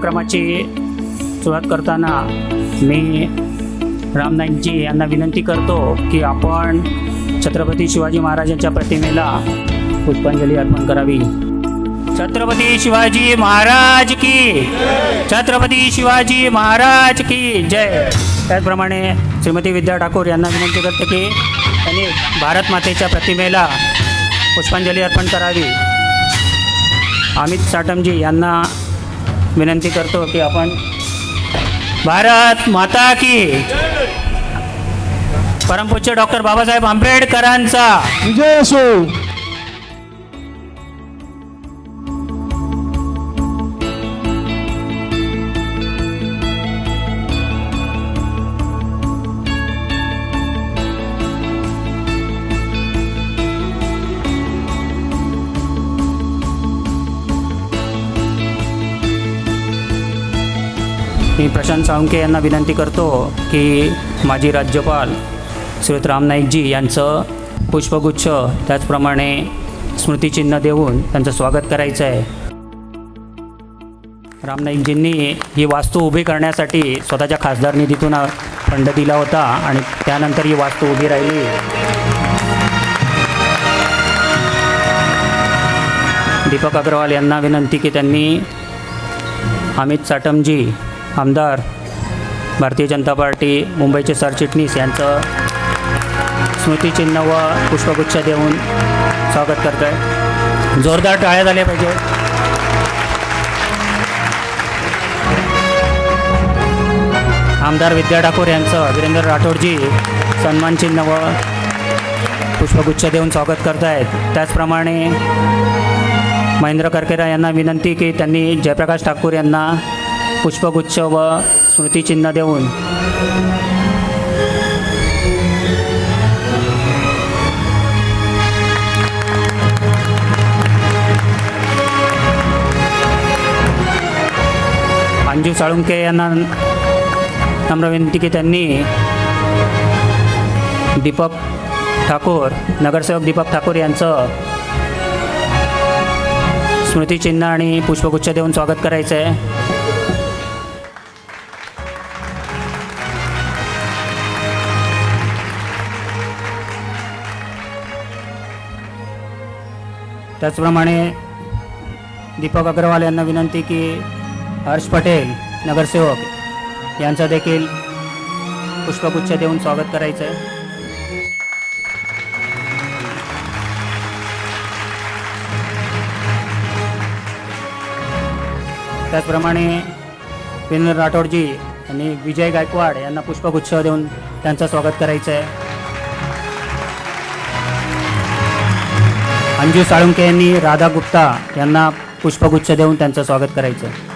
कार्यक्रमाची सुरुवात करताना मी राम नाईकजी यांना विनंती करतो की आपण छत्रपती शिवाजी महाराजांच्या प्रतिमेला पुष्पांजली अर्पण करावी. छत्रपती शिवाजी महाराज की, छत्रपती शिवाजी महाराज की जय. त्याचप्रमाणे श्रीमती विद्या ठाकूर यांना विनंती करते की त्यांनी भारत मातेच्या प्रतिमेला पुष्पांजली अर्पण करावी. अमित साटमजी यांना विनंती करतो की आपण भारत माता की, परमपूज्य डॉक्टर बाबासाहेब आंबेडकरांचा विजय असो. मी प्रशांत साळुंखे यांना विनंती करतो की माजी राज्यपाल श्रीयुत राम नाईकजी यांचं पुष्पगुच्छ त्याचप्रमाणे स्मृतिचिन्ह देऊन त्यांचं स्वागत करायचं आहे. राम नाईकजींनी ही वास्तू उभी करण्यासाठी स्वतःच्या खासदार निधीतून फंड दिला होता आणि त्यानंतर ही वास्तू उभी राहिली. दीपक अग्रवाल यांना विनंती की त्यांनी अमित साटमजी आमदार भारतीय जनता पार्टी मुंबईचे सरचिटणीस यांचं स्मृतिचिन्ह व पुष्पगुच्छ देऊन स्वागत करत आहे. जोरदार टाळ्या झाल्या पाहिजे. आमदार विद्या ठाकूर यांचं वीरेंद्र राठोडजी सन्मान चिन्ह व पुष्पगुच्छ देऊन स्वागत करत आहेत. त्याचप्रमाणे महेंद्र करकेरा यांना विनंती की त्यांनी जयप्रकाश ठाकूर यांना पुष्पगुच्छ व स्मृतिचिन्ह देऊन अंजू साळुंखे यांना नम्र विनंती की त्यांनी दीपक ठाकूर, नगरसेवक दीपक ठाकूर यांचं स्मृतिचिन्ह आणि पुष्पगुच्छ देऊन स्वागत करायचं आहे. त्याचप्रमाणे दीपक अग्रवाल यांना विनंती की हर्ष पटेल नगरसेवक यांचं देखील पुष्पगुच्छ देऊन स्वागत करायचं आहे. त्याचप्रमाणे वीरेंद्र राठोडजी आणि विजय गायकवाड यांना पुष्पगुच्छ देऊन त्यांचं स्वागत करायचं आहे. अंजू साळुंखे यांनी राधा गुप्ता यांना पुष्पगुच्छ देऊन त्यांचं स्वागत करायचं आहे.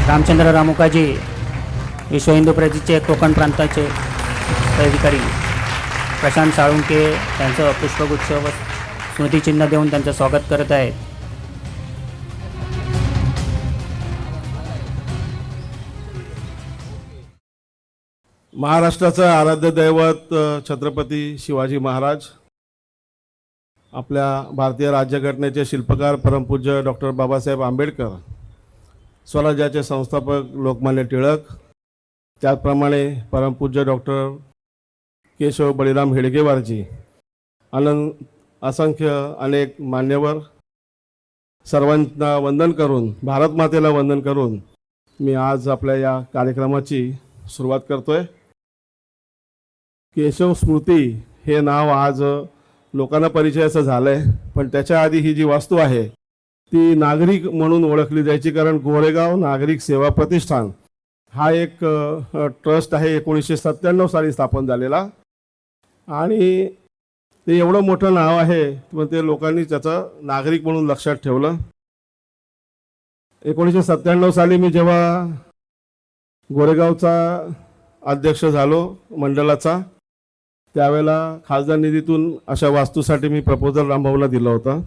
रामचंद्र रामुकाजी विश्व हिंदू परिषदेचे कोकण प्रांताचे अधिकारी प्रशांत साळुंखे यांचं पुष्पगुच्छ व स्मृतिचिन्ह देऊन त्यांचं स्वागत करत आहेत. महाराष्ट्राचं आराध्य दैवत छत्रपती शिवाजी महाराज, आपल्या भारतीय राज्यघटनेचे शिल्पकार परमपूज्य डॉक्टर बाबासाहेब आंबेडकर, स्वराज्याचे संस्थापक लोकमान्य टिळक, त्याचप्रमाणे परमपूज्य डॉक्टर केशव बळीराम हेडगेवारजी, असंख्य अनेक मान्यवर, सर्वांना वंदन करून, भारत मातेला वंदन करून मी आज आपल्या या कार्यक्रमाची सुरुवात करतोय. केशव स्मृती हे नाव आज लोकांना परिचयाचं झालं आहे, पण त्याच्या आधी ही जी वास्तू आहे ती नागरिक म्हणून ओळखली जायची, कारण गोरेगाव नागरिक सेवा प्रतिष्ठान हा एक ट्रस्ट आहे 1997 साली स्थापन झालेला, आणि ते एवढं मोठं नाव आहे पण ते लोकांनी त्याचं नागरिक म्हणून लक्षात ठेवलं. 1997 साली मी जेव्हा गोरेगावचा अध्यक्ष झालो मंडळाचा, त्यावेळेला खासदार निधीतून अशा वास्तूसाठी मी प्रपोजल रामभाऊला दिलं होतं,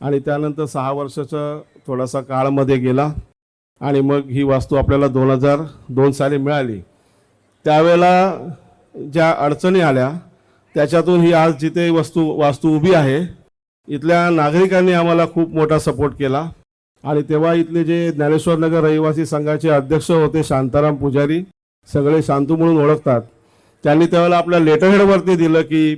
आणि त्यानंतर 6 वर्षाचा थोडासा काळामध्ये गेला आणि मग ही वास्तू आपल्याला 2002 साली मिळाली. त्यावेळेला ज्या अडचणी आल्या त्याच्यातून ही आज जिथे वास्तू उभी आहे इथल्या नागरिकांनी आम्हाला खूप मोठा सपोर्ट केला आणि तेव्हा इथले जे ज्ञानेश्वर नगर रहिवासी संघाचे अध्यक्ष होते शांताराम पुजारी, सगळे शांतू म्हणून ओळखतात, त्यांनी त्यावेळेला आपल्या लेटरहेडवरती दिलं की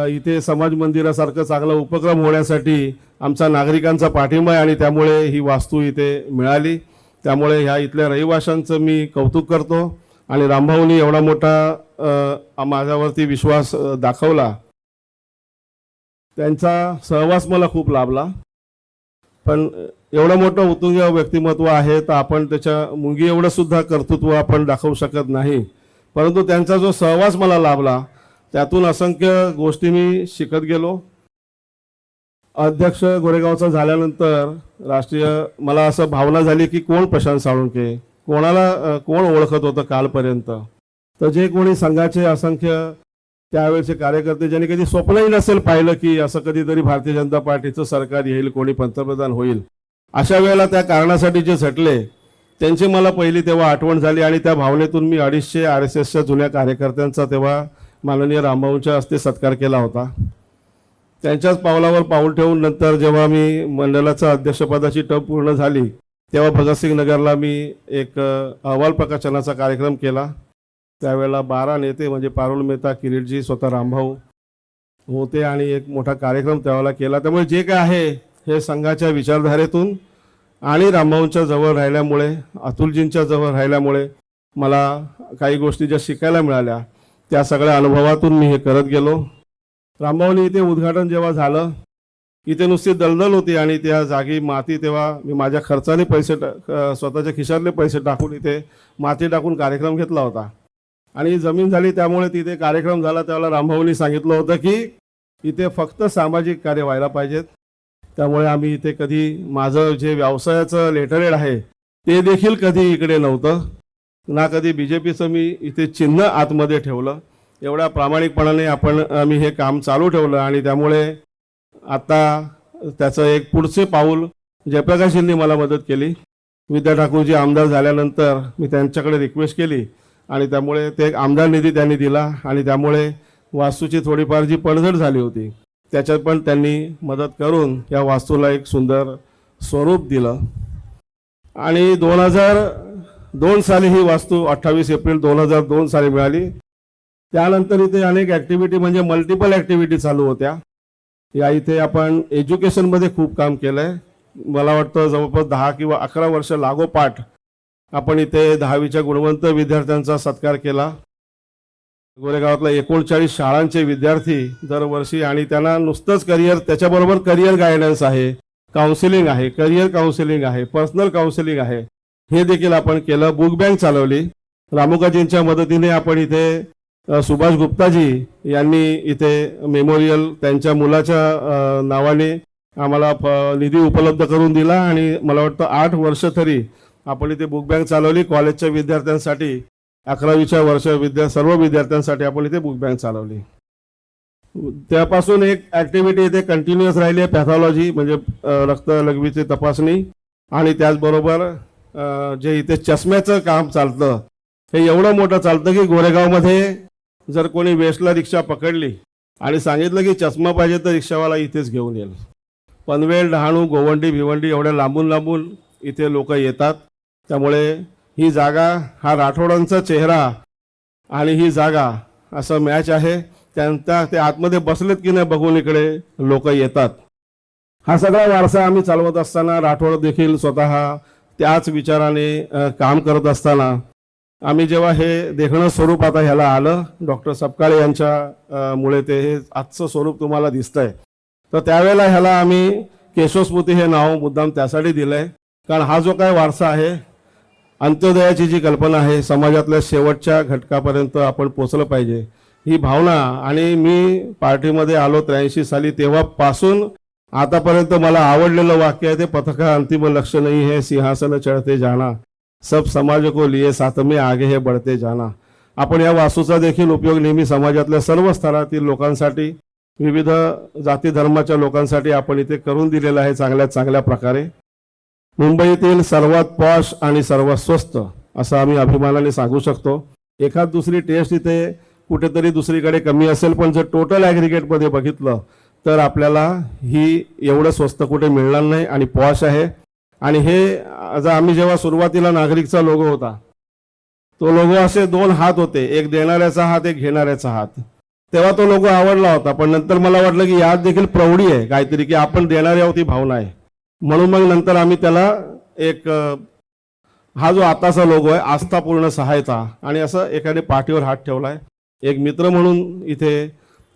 इथे समाज मंदिरासारखं चांगला उपक्रम होण्यासाठी आमचा नागरिकांचा पाठिंबा आहे आणि त्यामुळे ही वास्तू इथे मिळाली. त्यामुळे ह्या इथल्या रहिवाशांचं मी कौतुक करतो आणि रामभाऊनी एवढा मोठा माझ्यावरती विश्वास दाखवला. त्यांचा सहवास मला खूप लाभला. पण एवढं मोठं उत्तुंग व्यक्तिमत्व आहे तर आपण त्याच्या मुंगी एवढं सुद्धा कर्तृत्व आपण दाखवू शकत नाही. परंतु त्यांचा जो सहवास मला लाभला त्यातून असंख्य गोष्टी मी शिकत गेलो. अध्यक्ष गोरेगावचा झाल्यानंतर राष्ट्रीय मला असं भावना झाली की कोण प्रशांत साळुंखे, कोण ओळखत होतं कालपर्यंत. तर जे कोणी संघाचे असंख्य त्यावेळेचे कार्यकर्ते ज्यांनी कधी स्वप्नही नसेल पाहिलं की असं कधीतरी भारतीय जनता पार्टीचं सरकार येईल, कोणी पंतप्रधान होईल, अशा वेळेला त्या कारणासाठी जे झटले त्यांची मला पहिली तेव्हा आठवण झाली आणि त्या भावनेतून मी 250 RSSच्या जुन्या कार्यकर्त्यांचा तेव्हा माननीय रामभाऊंच्या हस्ते सत्कार केला होता. त्यांच्याच पावलावर पाऊल ठेवून नंतर जेव्हा मी मंडळाचा अध्यक्षपदाची टर्म पूर्ण झाली तेव्हा भगतसिंग नगरला मी एक अहवाल प्रकाशनाचा कार्यक्रम केला. त्यावेळेला 12 नेते म्हणजे पारुल मेहता, किरीटजी, स्वतः रामभाऊ होते आणि एक मोठा कार्यक्रम त्यावेळेला केला. त्यामुळे जे काय आहे हे संघाच्या विचारधारेतून आणि रामभाऊंच्या जवळ राहिल्यामुळे, अतुलजींच्या जवळ राहिल्यामुळे मला काही गोष्टी ज्या शिकायला मिळाल्या त्या सगळ्या अनुभवातून मी हे करत गेलो. रामभाऊनी इथे उद्घाटन जेव्हा झालं इथे नुसती दलदल होती आणि त्या जागी माती, तेव्हा मी माझ्या खर्चाने पैसे स्वतःच्या खिशातले पैसे टाकून इथे माती टाकून कार्यक्रम घेतला होता आणि जमीन झाली. त्यामुळे तिथे कार्यक्रम झाला त्यावेळेला रामभाऊनी सांगितलं होतं की इथे फक्त सामाजिक कार्य व्हायला पाहिजेत. त्यामुळे आम्ही इथे कधी माझं जे व्यवसायाचं लेटरहेड आहे ते देखील कधी इकडे नव्हतं ना, कधी BJPचं मी इथे चिन्ह आतमध्ये ठेवलं. एवढ्या प्रामाणिकपणाने आम्ही हे काम चालू ठेवलं आणि त्यामुळे आता त्याचं एक पुढचे पाऊल जयप्रकाशजींनी मला मदत केली. विद्या ठाकूरजी आमदार झाल्यानंतर मी त्यांच्याकडे रिक्वेस्ट केली आणि त्यामुळे ते एक आमदार निधी त्यांनी दिला आणि त्यामुळे वास्तूची थोडीफार जी पडझड झाली होती त्याच्यात पण त्यांनी मदत करून या वास्तूला एक सुंदर स्वरूप दिलं. आणि 2002 साली ही वास्तू 28 एप्रिल 2002 साली मिळाली. त्यानंतर इथे अनेक ॲक्टिव्हिटी म्हणजे मल्टिपल ॲक्टिव्हिटी चालू होत्या. या इथे आपण एज्युकेशनमध्ये खूप काम केलं आहे. मला वाटतं जवळपास 10 किंवा 11 वर्ष लागोपाठ आपण इथे 10वीच्या गुणवंत विद्यार्थ्यांचा सत्कार केला. गोरेगावातल्या 39 शाळांचे विद्यार्थी दरवर्षी आणि त्यांना नुसतंच करिअर, त्याच्याबरोबर करिअर गायडन्स आहे, काउन्सिलिंग आहे, करिअर काउन्सिलिंग आहे, पर्सनल काउन्सिलिंग आहे, हे देखील आपण केलं. बुक बँक चालवली. रामुकाजींच्या मदतीने आपण इथे सुभाष गुप्ताजी यांनी इथे मेमोरियल त्यांच्या मुलाच्या नावाने आम्हाला निधी उपलब्ध करून दिला आणि मला वाटतं 8 वर्ष तरी आपण इथे बुक बँक चालवली. कॉलेजच्या विद्यार्थ्यांसाठी 11वीच्या वर्ष सर्व विद्यार्थ्यांसाठी आपण इथे बुक बँक चालवली. त्यापासून एक ॲक्टिव्हिटी इथे कंटिन्युअस राहिली आहे, पॅथॉलॉजी म्हणजे रक्त लघवीची तपासणी. आणि त्याचबरोबर जे इथे चष्म्याचं काम चालतं हे एवढं मोठं चालतं की गोरेगावमध्ये जर कोणी वेस्टला रिक्षा पकडली आणि सांगितलं की चष्मा पाहिजे तर रिक्षावाला इथेच घेऊन येईल. पनवेल, डहाणू, गोवंडी, भिवंडी एवढ्या लांबून लांबून इथे लोक येतात. त्यामुळे ही जागा हा राठोडांचा चेहरा आणि ही जागा असं मॅच आहे. त्यांचा ते आतमध्ये बसलेत की नाही बघून इकडे लोक येतात. हा सगळा वारसा आम्ही चालवत असताना राठोड देखील स्वतः त्याच विचाराने काम करत असताना आम्ही जेव्हा हे देखणं स्वरूप आता ह्याला आलं, डॉक्टर सपकाळे यांच्या मुळे ते हे आजचं स्वरूप तुम्हाला दिसतंय, तर त्यावेळेला ह्याला आम्ही केशवस्मृती हे नाव मुद्दाम त्यासाठी दिलंय कारण हा जो काय वारसा आहे, अंत्योदयाची जी कल्पना आहे, समाजातल्या शेवटच्या घटकापर्यंत आपण पोचलं पाहिजे ही भावना. आणि मी पार्टीमध्ये आलो 83 साली तेव्हापासून आतापर्यंत मला आवडलेलं वाक्य आहे ते, पथका अंतिम लक्ष्य नहीं है सिंहासन चढ़ते जाना, सब समाज को लिए साथ में आगे है बढ़ते जाना. आपण या वास्तूचा देखील उपयोग नेहमी समाजातल्या सर्व स्तरातील लोकांसाठी, विविध जाती धर्माच्या लोकांसाठी आपण इथे करून दिलेला आहे चांगल्या चांगल्या प्रकारे. मुंबईतील सर्वात पॉश आणि सर्वात स्वस्त असं आम्ही अभिमानाने सांगू शकतो. एखाद दुसरी टेस्ट इथे कुठेतरी दुसरीकडे कमी असेल पण जर टोटल ॲग्रिगेटमध्ये बघितलं तर आपल्याला ही एवढं स्वस्त कुठे मिळणार नाही आणि पॉश आहे. आणि हे आज आम्ही जेव्हा सुरुवातीला नागरिकचा लोगो होता, तो लोगो असे 2 हात होते, एक देणाऱ्याचा हात, एक घेणाऱ्याचा हात. तेव्हा तो लोगो आवडला होता, पण नंतर मला वाटलं की यात देखील प्रौढी आहे काहीतरी, की आपण देणारे आहोत ही भावना आहे. म्हणून मग नंतर आम्ही त्याला एक हा जो आताचा लोगो आहे, आस्थापूर्ण सहायता, आणि असं एखाद्या पाठीवर हात ठेवलाय. एक मित्र म्हणून इथे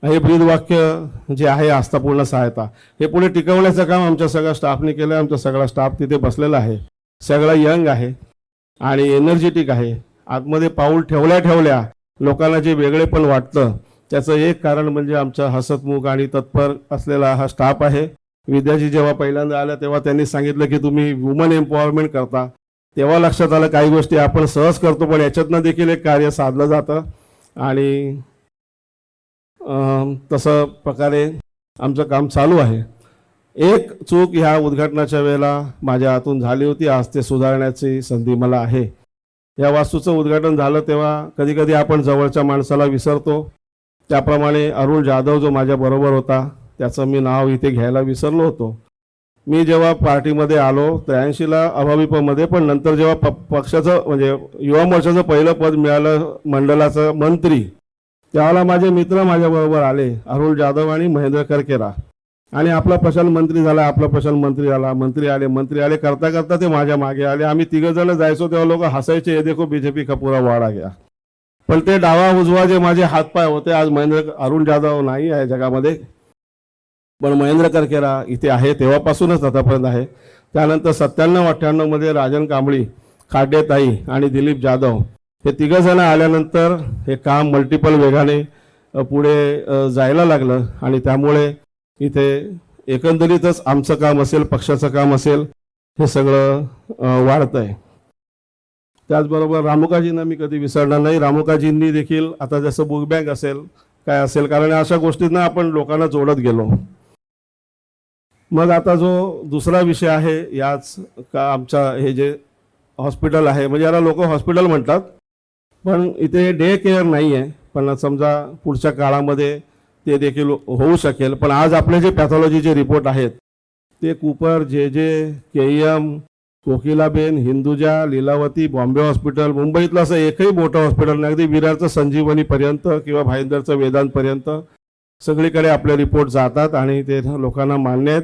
हे ब्रीदवाक्य जे आहे आस्थापूर्ण सहायता, हे पुढे टिकवण्याचं काम आमच्या सगळ्या स्टाफने केलं. आमचा सगळा स्टाफ तिथे बसलेला आहे, सगळा यंग आहे आणि एनर्जेटिक आहे. आतमध्ये पाऊल ठेवल्या ठेवल्या लोकांना जे वेगळे पण वाटतं, त्याचं एक कारण म्हणजे आमचा हसतमुख आणि तत्पर असलेला हा स्टाफ आहे. विद्याजी जेव्हा पहिल्यांदा आल्या तेव्हा त्यांनी सांगितलं की तुम्ही वुमन एम्पॉवरमेंट करता. तेव्हा लक्षात आलं काही गोष्टी आपण सहज करतो, पण याच्यातनं देखील एक कार्य साधलं जातं. आणि तसं प्रकारे आमचं काम चालू आहे. एक चूक ह्या उद्घाटनाच्या वेळेला माझ्या हातून झाली होती, आज ते सुधारण्याची संधी मला आहे. या वास्तूचं उद्घाटन झालं तेव्हा कधी कधी आपण जवळच्या माणसाला विसरतो. त्याप्रमाणे अरुण जाधव जो माझ्या बरोबर होता, त्याचं मी नाव इथे घ्यायला विसरलो होतो. मी जेव्हा पार्टीमध्ये आलो 83ला अभाविपमध्ये, पण नंतर जेव्हा पक्षाचं म्हणजे युवा मोर्चाचं पहिलं पद मिळालं मंडळाचं मंत्री, त्यावेळेला माझे मित्र माझ्याबरोबर आले, अरुण जाधव आणि महेंद्र करकेरा. आणि आपला प्रशाल मंत्री झाला, आपला प्रशाल मंत्री झाला, मंत्री आले करता करता ते माझ्या मागे आले. आम्ही 3 जण जायचो तेव्हा लोक हसायचे, हे देखो बीजेपी का पूरा वाडा गया. पण ते डावा उजवा जे माझे हातपाय होते, आज अरुण जाधव नाही आहे जगामध्ये, पण महेंद्र करकेरा इथे आहे, तेव्हापासूनच आतापर्यंत आहे. त्यानंतर 97-98 मध्ये राजन कांबळी, खाड्येताई आणि दिलीप जाधव हे 3 जण आल्यानंतर हे काम मल्टिपल वेगाने पुढे जायला लागलं. आणि त्यामुळे इथे एकंदरीतच आमचं काम असेल, पक्षाचं काम असेल, हे सगळं वाढतंय. त्याचबरोबर रामुकाजींना मी कधी विसरणार नाही. रामुकाजींनी देखील आता जसं बुक बँक असेल काय असेल, कारण अशा गोष्टींना आपण लोकांना जोडत गेलो. मग आता जो दुसरा विषय आहे याच का आमच्या हे जे हॉस्पिटल आहे, म्हणजे याला लोक हॉस्पिटल म्हणतात, पण इथे डे केअर नाही आहे. पण समजा पुढच्या काळामध्ये ते देखील होऊ शकेल. पण आज आपले जे पॅथॉलॉजीचे रिपोर्ट आहेत ते कूपर, जे KEM, कोकिलाबेन, हिंदुजा, लीलावती, बॉम्बे हॉस्पिटल, मुंबईतलं असं एकही मोठं हॉस्पिटल नाही. अगदी विरारचं संजीवनीपर्यंत किंवा भाईंदरचं वेदांतपर्यंत सगळीकडे आपले रिपोर्ट जातात आणि ते लोकांना मान्य आहेत.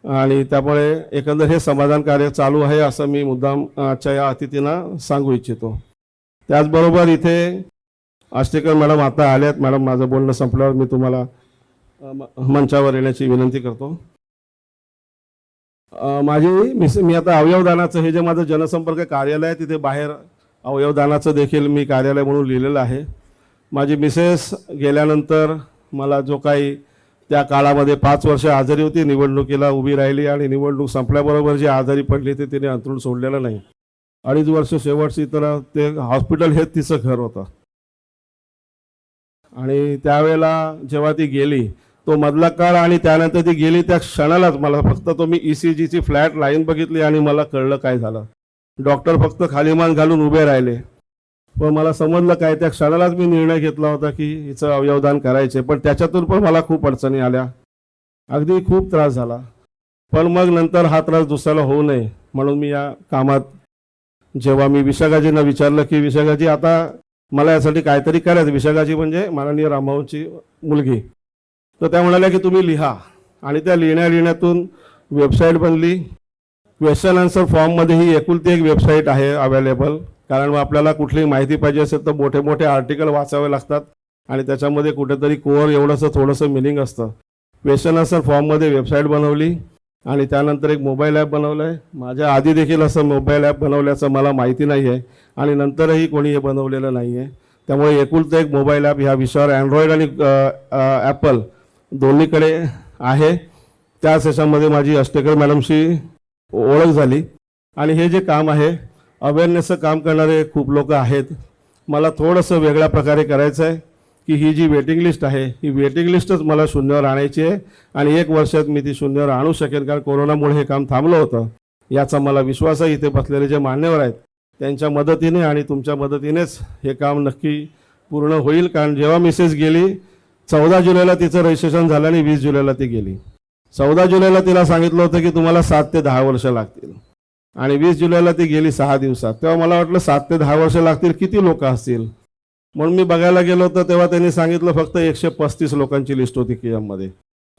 आणि त्यामुळे एकंदर हे समाधान कार्य चालू आहे असं मी मुद्दाम आजच्या या अतिथींना सांगू इच्छितो. त्याचबरोबर इथे आष्टेकर मॅडम आता आल्यात. मॅडम, माझं बोलणं संपल्यावर मी तुम्हाला मंचावर येण्याची विनंती करतो. मी आता अवयवदानाचं हे जे माझं जनसंपर्क कार्यालय आहे, तिथे बाहेर अवयवदानाचं देखील मी कार्यालय म्हणून लिहिलेलं आहे. माझी मिसेस गेल्यानंतर मला जो काही त्या काळामध्ये 5 वर्ष आजारी होती, निवडणुकीला उभी राहिली आणि निवडणूक संपल्याबरोबर जी आजारी पडली ते तिने अंथरूण सोडलेलं नाही. 2.5 वर्ष शेवटची तर ते हॉस्पिटल हे तिचं घर होतं. आणि त्यावेळेला जेव्हा ती गेली तो मधला काळ आणि त्यानंतर ती गेली त्या क्षणालाच मला फक्त मी ECGची फ्लॅट लाईन बघितली आणि मला कळलं काय झालं. डॉक्टर फक्त खालीमान घालून उभे राहिले, पण मला समजलं काय. त्या क्षणालाच मी निर्णय घेतला होता की हिचं अवयवदान करायचे. पण त्याच्यातून पण मला खूप अडचणी आल्या, अगदी खूप त्रास झाला. पण मग नंतर हा त्रास दुसऱ्याला होऊ नये म्हणून मी या कामात जेव्हा मी विशाखाजींना विचारलं की विशाखाजी आता मला यासाठी काहीतरी करायचं, विशाखाजी म्हणजे माननीय रामभाऊंची मुलगी, तर त्या म्हणाल्या की तुम्ही लिहा. आणि त्या लिहिण्यातून वेबसाईट बनली. क्वेश्चन आन्सर फॉर्ममध्ये ही एकुलती एक वेबसाईट आहे अवेलेबल, कारण मग आपल्याला कुठली माहिती पाहिजे असेल तर मोठे मोठे आर्टिकल वाचावे लागतात आणि त्याच्यामध्ये कुठेतरी कोअर एवढंसं थोडंसं मिनिंग असतं. क्वेश्चन आन्सर फॉर्ममध्ये वेबसाईट बनवली आणि त्यानंतर एक मोबाईल ॲप बनवलं आहे. माझ्या आधी देखील असं मोबाईल ॲप बनवल्याचं मला माहिती नाही आहे आणि नंतरही कोणी हे बनवलेलं नाही आहे. त्यामुळे एकुलतं एक मोबाईल ॲप ह्या विषयावर अँड्रॉइड आणि ॲपल दोन्हीकडे आहे. त्याच ह्याच्यामध्ये माझी आष्टेकर मॅडमशी ओळख झाली आणि हे जे काम आहे अवेअरनेसचं काम करणारे खूप लोक आहेत. मला थोडंसं वेगळ्या प्रकारे करायचं आहे की ही जी वेटिंग लिस्ट आहे ही वेटिंग लिस्टच मला शून्यावर आणायची आहे आणि 1 वर्षात मी ती शून्यावर आणू शकेन, कारण कोरोनामुळे हे काम थांबलं होतं. याचा मला विश्वास आहे. इथे बसलेले जे मान्यवर आहेत त्यांच्या मदतीने आणि तुमच्या मदतीनेच हे काम नक्की पूर्ण होईल. कारण जेव्हा मिसेस गेली 14 जुलैला तिचं रजिस्ट्रेशन झालं आणि 20 जुलैला ती गेली. 14 जुलैला तिला सांगितलं होतं की तुम्हाला 7 ते 10 वर्ष लागतील आणि 20 जुलैला ती गेली 6 दिवसात. तेव्हा मला वाटलं 7 ते 10 वर्ष लागतील, किती लोक असतील. म्हणून मी बघायला गेलो होतो तेव्हा त्यांनी सांगितलं फक्त 135 लोकांची लिस्ट होती केएममध्ये.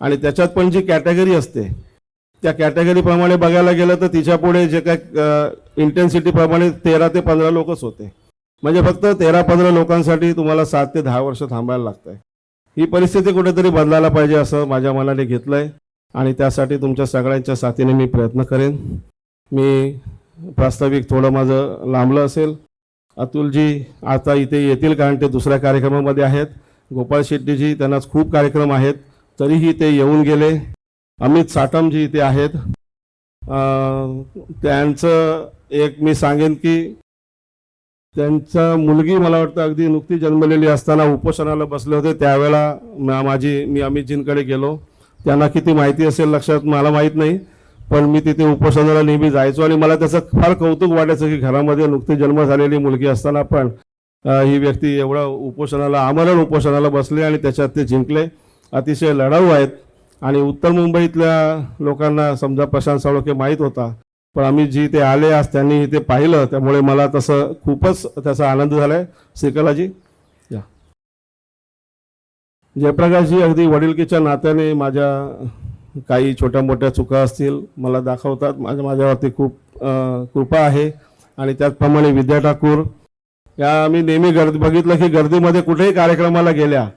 आणि त्याच्यात पण जी कॅटेगरी असते त्या कॅटेगरीप्रमाणे बघायला गेलं तर तिच्या पुढे जे काय इंटेन्सिटीप्रमाणे 13 ते 15 लोकच होते. म्हणजे फक्त 13-15 लोकांसाठी तुम्हाला 7 ते 10 वर्ष थांबायला लागतंय. ही परिस्थिती कुठेतरी बदलायला पाहिजे असं माझ्या मनाने घेतलंय आणि त्यासाठी तुमच्या सगळ्यांच्या साथीने मी प्रयत्न करेन. मी प्रास्ताविक थोडं माझं लांबलं असेल. अतुलजी आता इथे येतील कारण ते दुसऱ्या कार्यक्रमामध्ये आहेत. गोपाळ शेट्टीजी त्यांना खूप कार्यक्रम आहेत तरीही ते येऊन गेले. अमित साटमजी इथे आहेत. त्यांचं एक मी सांगेन की त्यांचा मुलगी मला वाटतं अगदी नुकती जन्मलेली असताना उपोषणाला बसले होते. त्यावेळेला मी अमितजींकडे गेलो. त्यांना किती माहिती असेल लक्षात मला माहीत नाही, पण मी तिथे उपोषणाला नेहमी जायचो आणि मला त्याचं फार कौतुक वाटायचं की घरामध्ये नुकती जन्म झालेली मुलगी असताना पण ही व्यक्ती एवढं उपोषणाला आमरण उपोषणाला बसले आणि त्याच्यात ते जिंकले. अतिशय लढाऊ आहेत. आणि उत्तर मुंबईतल्या लोकांना समजा प्रशांत साळोखे माहीत होता, पण आम्ही जी ते आले आज त्यांनी इथे पाहिलं त्यामुळे मला तसं खूपच त्याचा आनंद झालाय. श्रीकलाजी या. जयप्रकाशजी अगदी वडिलकीच्या नात्याने माझ्या काही छोट्या मोठ्या चुका असतील मला दाखवतात. माझ्यावरती खूप कृपा आहे. आणि त्याचप्रमाणे विद्या ठाकूर या आम्ही नेहमी बघितलं की गर्दीमध्ये कुठेही कार्यक्रमाला गेल्या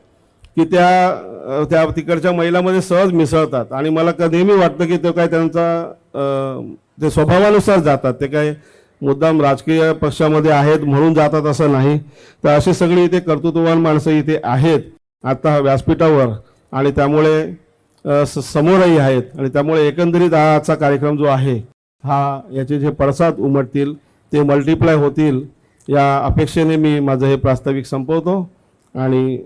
की त्या तिकडच्या महिलांमध्ये सहज मिसळतात आणि मला नेहमी वाटतं की ते काय त्यांचा ते स्वभावानुसार जातात, ते काय मुद्दाम राजकीय पक्षामध्ये आहेत म्हणून जातात असं नाही. तर अशी सगळी इथे कर्तृत्ववान माणसं इथे आहेत आता व्यासपीठावर आणि त्यामुळे समोरही आहेत. आणि त्यामुळे एकंदरीत आजचा कार्यक्रम जो आहे हा याचे जे पडसाद उमटतील ते मल्टिप्लाय होतील या अपेक्षेने मी माझं हे प्रास्ताविक संपवतो आणि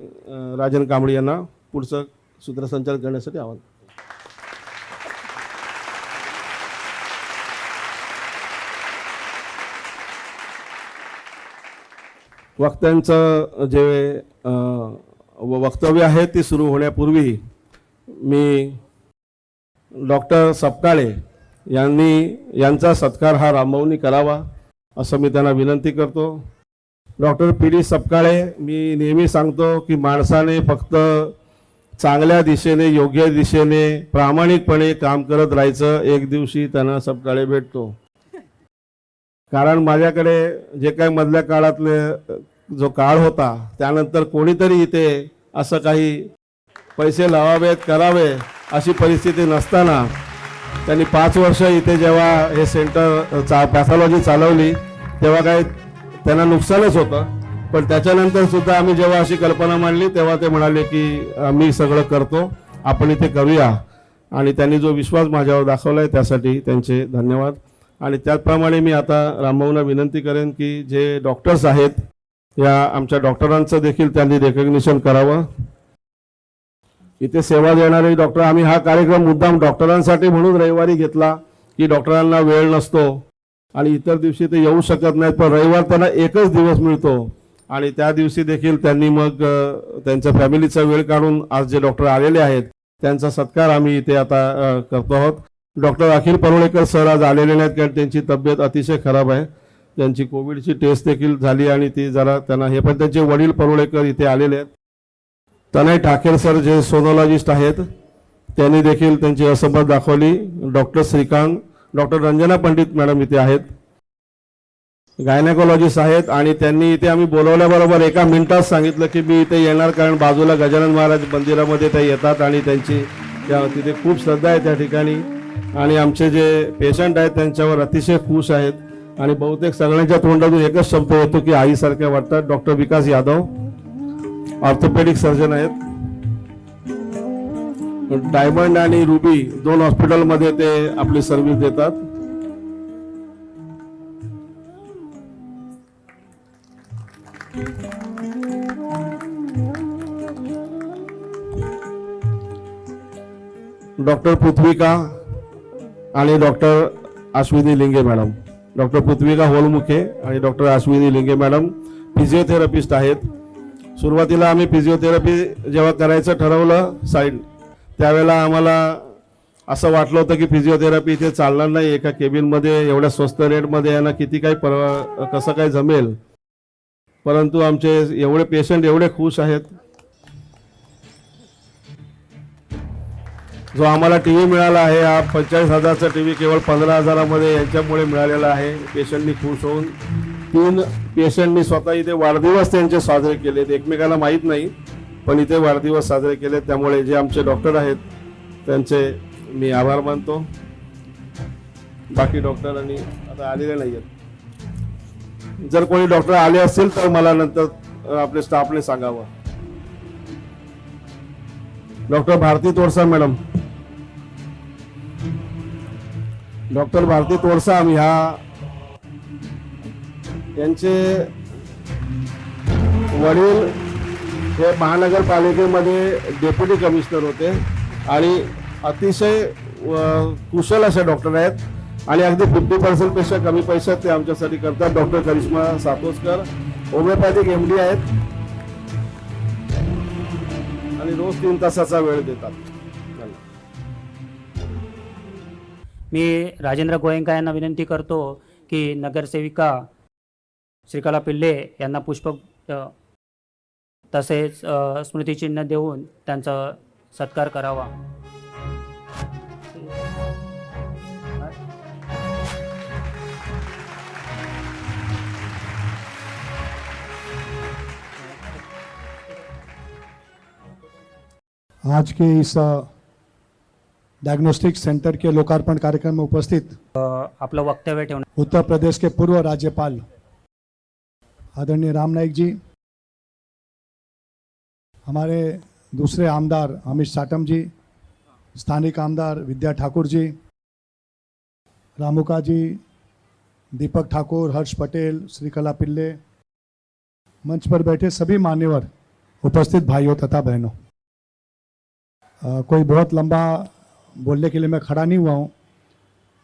राजन कांबळे यांना पुढचं सूत्रसंचालन करण्यासाठी आवाहन. वक्त्यांचं जे वक्तव्य आहे ते सुरू होण्यापूर्वी मी डॉक्टर सपकाळे यांचा सत्कार हा रामभाऊंनी करावा असं मी त्यांना विनंती करतो. डॉक्टर PD सपकाळे, मी नेहमी सांगतो की माणसाने फक्त चांगल्या दिशेने योग्य दिशेने प्रामाणिकपणे काम करत राहायचं. एक दिवशी त्यांना सपकाळे भेटतो. कारण माझ्याकडे जे काही मधल्या काळातले जो काळ होता त्यानंतर कोणीतरी इथे असं काही पैसे लावावेत करावे अशी परिस्थिती नसताना त्यांनी 5 वर्ष इथे जेव्हा हे सेंटर पॅथॉलॉजी चालवली तेव्हा काय त्यांना नुकसानच होतं, पण त्याच्यानंतर सुद्धा आम्ही जेव्हा अशी कल्पना मांडली तेव्हा ते म्हणाले की आम्ही सगळं करतो, आपण इथे करूया. आणि त्यांनी जो विश्वास माझ्यावर दाखवलाय त्यासाठी त्यांचे धन्यवाद. आणि त्याचप्रमाणे मी आता रामभाऊंना विनंती करेन की जे डॉक्टर्स आहेत या आमच्या डॉक्टरांचं देखील त्यांनी रेकग्निशन करावं. इथे सेवा देणारे डॉक्टर, आम्ही हा कार्यक्रम मुद्दाम डॉक्टरांसाठी म्हणून रविवारी घेतला की डॉक्टरांना वेळ नसतो आणि इतर दिवशी ते येऊ शकत नाहीत, पण रविवार त्यांना एकच दिवस मिळतो आणि त्या दिवशी देखील त्यांनी मग त्यांच्या फॅमिलीचा वेळ काढून आज जे डॉक्टर आलेले आहेत त्यांचा सत्कार आम्ही इथे आता करतो आहोत. डॉक्टर अखिल परुळेकर सर आज आलेले नाहीत कारण त्यांची तब्येत अतिशय खराब आहे. त्यांची कोविडची टेस्ट देखील झाली आणि ती जरा त्यांना हे, पण त्यांचे वडील परुळेकर इथे आलेले आहेत. तनय ठाकेर सर जे सोनोलॉजिस्ट आहेत त्यांनी देखील त्यांची असमत दाखवली. Doctor Shrikant, doctor Ranjana Pandit madam इथे आहेत, गायनेकोलॉजिस्ट आहेत. आणि त्यांनी इथे आम्ही बोलवल्याबरोबर एका मिनिटात सांगितलं की मी इथे येणार कारण बाजूला गजानन महाराज मंदिरामध्ये ते येतात आणि त्यांची तिथे खूप श्रद्धा आहे त्या ठिकाणी. आणि आमचे जे पेशंट आहेत त्यांच्यावर अतिशय खुश आहेत आणि बहुतेक सगळ्यांच्या तोंडातून एकच शब्द येतो की आईसारख्या वाटतात. डॉक्टर विकास यादव ऑर्थोपेडिक सर्जन आहेत. डायमंड आणि रुबी 2 हॉस्पिटलमध्ये ते आपली सर्व्हिस देतात. डॉक्टर पृथ्विका आणि डॉक्टर अश्विनी लिंगे मॅडम, डॉक्टर पृथ्विका होलमुखे आणि डॉक्टर अश्विनी लिंगे मॅडम फिजिओथेरपिस्ट आहेत. सुरुवातीला आम्ही फिजिओथेरपी जेव्हा करायचं ठरवलं साईड, त्यावेळेला आम्हाला असं वाटलं होतं की फिजिओथेरपी इथे चालणार नाही, एका केबिनमध्ये एवढ्या स्वस्त रेटमध्ये यांना किती काही कसं काय जमेल. परंतु आमचे एवढे पेशंट एवढे खुश आहेत. जो आम्हाला टीव्ही मिळाला आहे, हा 45,000चा टीव्ही केवळ 15,000मध्ये यांच्यामुळे मिळालेला आहे. पेशंटनी खुश होऊन 3 पेशंटनी स्वतः इथे वाढदिवस त्यांचे साजरे केलेत. एकमेकाला माहीत नाही, पण इथे वाढदिवस साजरे केलेत. त्यामुळे जे आमचे डॉक्टर आहेत त्यांचे मी आभार मानतो. बाकी डॉक्टरांनी आता आलेले नाही आहेत. जर कोणी डॉक्टर आले असतील तर मला नंतर आपल्या स्टाफने सांगावं. Doctor Bharati Todsa madam, doctor Bharati Todsa यांचे वडील हे महानगरपालिकेमध्ये डेप्युटी कमिशनर होते आणि अतिशय कुशल असे डॉक्टर आहेत आणि अगदी 50% पेक्षा कमी पैशात ते आमच्यासाठी करतात. Doctor Karishma Satoskar homeopathic MD आहेत आणि रोज 3 तासाचा वेळ देतात. मी राजेंद्र गोयंका यांना विनंती करतो की नगरसेविका श्रीकला पिल्ले यांना पुष्प तसेच स्मृतिचिन्ह देऊन त्यांचा सत्कार करावा. आज के इस डायग्नोस्टिक सेंटर के लोकार्पण कार्यक्रम में उपस्थित आपलं वक्तव्य ठेवणं. उत्तर प्रदेश के पूर्व राज्यपाल आदरणीय राम नाईक जी, हमारे दूसरे आमदार अमित साटम जी, स्थानिक आमदार विद्या ठाकुर जी, रामुका जी, दीपक ठाकुर, हर्ष पटेल, श्रीकला पिल्ले, मंच पर बैठे सभी मान्यवर, उपस्थित भाइयों तथा बहनों, कोई बहुत लंबा बोलने के लिए मैं खड़ा नहीं हुआ हूँ.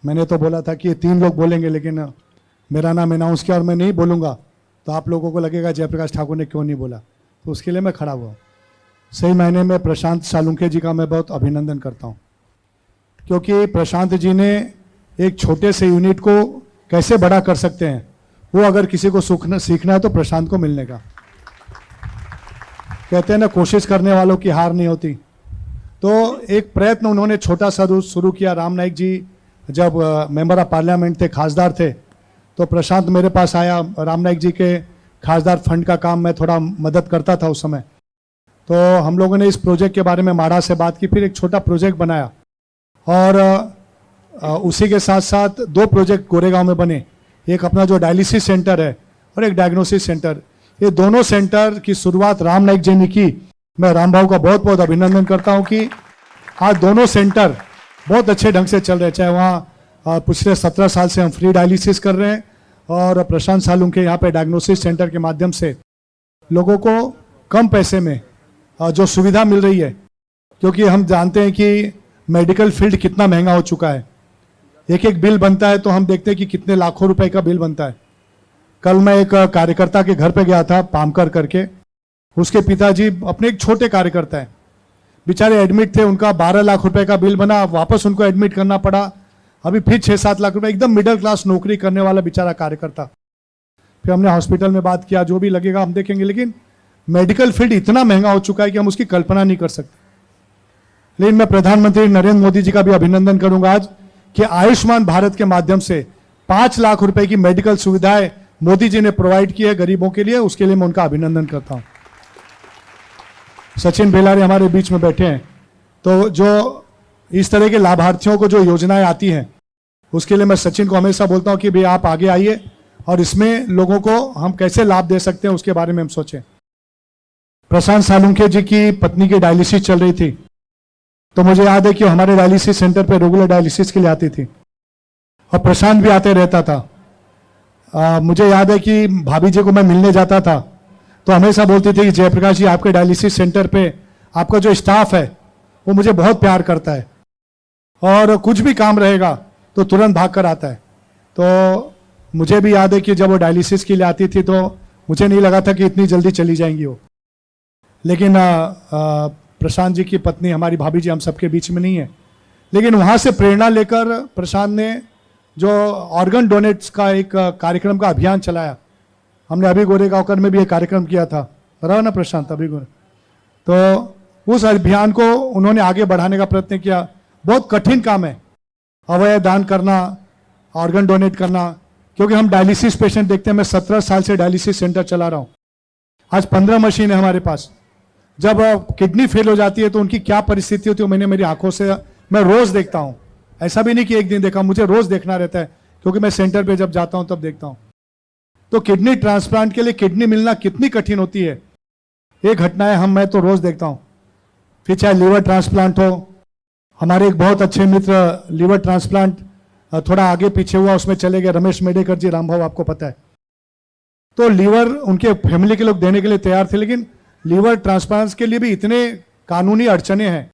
मैंने तो बोला था कि 3 लोग बोलेंगे, लेकिन मेरा नाम अनाउंस किया और मैं नहीं बोलूँगा तो आप लोगों को लगेगा जयप्रकाश ठाकुर ने क्यों नहीं बोला, तो उसके लिए मैं खड़ा हुआ हूँ. सही मायने में प्रशांत सालुंखे जी का मैं बहुत अभिनंदन करता हूँ, क्योंकि प्रशांत जी ने एक छोटे से यूनिट को कैसे बड़ा कर सकते हैं, वो अगर किसी को सीखना है तो प्रशांत को मिलने का. कहते हैं ना, कोशिश करने वालों की हार नहीं होती. तो एक प्रयत्न उन्होंने छोटा सा शुरू किया. राम नाईक जी जब मेंबर ऑफ पार्लियामेंट थे, खासदार थे, तो प्रशांत मेरे पास आया. राम नाईक जी के खासदार फंड का काम मैं थोड़ा मदद करता था उस समय. तो हम लोगों ने इस प्रोजेक्ट के बारे में माड़ा से बात की, फिर एक छोटा प्रोजेक्ट बनाया और उसी के साथ साथ 2 प्रोजेक्ट गोरेगांव में बने. एक अपना जो डायलिसिस सेंटर है और एक डायग्नोसिस सेंटर. ये दोनों सेंटर की शुरुआत राम नाईक जी ने की. मैं राम भाऊ का बहुत बहुत अभिनंदन करता हूं कि आज दोनों सेंटर बहुत अच्छे ढंग से चल रहे हैं. चाहे वहाँ पिछले 17 साल से हम फ्री डायलिसिस कर रहे हैं और प्रशांत सालुंखे यहाँ पे डायग्नोसिस सेंटर के माध्यम से लोगों को कम पैसे में जो सुविधा मिल रही है, क्योंकि हम जानते हैं कि मेडिकल फील्ड कितना महंगा हो चुका है. एक बिल बनता है तो हम देखते हैं कि कितने लाखों रुपए का बिल बनता है. कल मैं एक कार्यकर्ता के घर पे गया था, पामकर करके. उसके पिताजी अपने एक छोटे कार्यकर्ता हैं, बेचारे एडमिट थे. उनका 12 लाख रुपए का बिल बना, वापस उनको एडमिट करना पड़ा. अभी फिर 6-7 लाख रुपए. एकदम मिडिल क्लास नौकरी करने वाला बेचारा कार्यकर्ता. फिर हमने हॉस्पिटल में बात किया, जो भी लगेगा हम देखेंगे, लेकिन मेडिकल फील्ड इतना महंगा हो चुका है कि हम उसकी कल्पना नहीं कर सकते. लेकिन मैं प्रधानमंत्री नरेंद्र मोदी जी का भी अभिनंदन करूंगा आज कि आयुष्मान भारत के माध्यम से 5 लाख रुपए की मेडिकल सुविधाएं मोदी जी ने प्रोवाइड की है गरीबों के लिए. उसके लिए मैं उनका अभिनंदन करता हूं. सचिन बेलारे हमारे बीच में बैठे हैं, तो जो इस तरह के लाभार्थियों को जो योजनाएं आती हैं, उसके लिए मैं सचिन को हमेशा बोलता हूं कि भाई आप आगे आइए और इसमें लोगों को हम कैसे लाभ दे सकते हैं उसके बारे में हम सोचें. प्रशांत सालुंखे जी की पत्नी की डायलिसिस चल रही थी, तो मुझे याद है कि हमारे डायलिसिस सेंटर पे रेगुलर डायलिसिस के लिए आती थी और प्रशांत भी आते रहता था. मुझे याद है कि भाभी जी को मैं मिलने जाता था तो हमेशा बोलती थी कि जयप्रकाश जी, आपके डायलिसिस सेंटर पे आपका जो स्टाफ है वो मुझे बहुत प्यार करता है और कुछ भी काम रहेगा तो तुरंत भाग कर आता है. तो मुझे भी याद है कि जब वो डायलिसिस के लिए आती थी तो मुझे नहीं लगा था कि इतनी जल्दी चली जाएंगी वो. लेकिन प्रशांत जी की पत्नी हमारी भाभी जी हम सबके बीच में नहीं है, लेकिन वहाँ से प्रेरणा लेकर प्रशांत ने जो ऑर्गन डोनेट्स का एक कार्यक्रम का अभियान चलाया, हमने अभी गोरेगांवकर में भी एक कार्यक्रम किया था, बराबर ना प्रशांत, अभी गोरे, तो उस अभियान को उन्होंने आगे बढ़ाने का प्रयत्न किया। बहुत कठिन काम है अवयव दान करना, ऑर्गन डोनेट करना, क्योंकि हम डायलिसिस पेशेंट देखते हैं। मैं 17 साल से डायलिसिस सेंटर चला रहा हूँ, आज 15 मशीन है हमारे पास। जब किडनी फेल हो जाती है तो उनकी क्या परिस्थिति होती है, मैंने मेरी आंखों से मैं रोज देखता हूँ। ऐसा भी नहीं कि एक दिन देखा, मुझे रोज देखना रहता है, क्योंकि मैं सेंटर पे जब जाता हूँ तब देखता हूँ। तो किडनी ट्रांसप्लांट के लिए किडनी मिलना कितनी कठिन होती है, ये घटनाएं मैं तो रोज देखता हूँ। फिर चाहे लीवर ट्रांसप्लांट हो, हमारे एक बहुत अच्छे मित्र लीवर ट्रांसप्लांट थोड़ा आगे पीछे हुआ, उसमें चले गए, रमेश मेडेकर जी, रामभाव आपको पता है। तो लीवर उनके फैमिली के लोग देने के लिए तैयार थे, लेकिन लीवर ट्रांसप्लांट के लिए भी इतने कानूनी अड़चने हैं,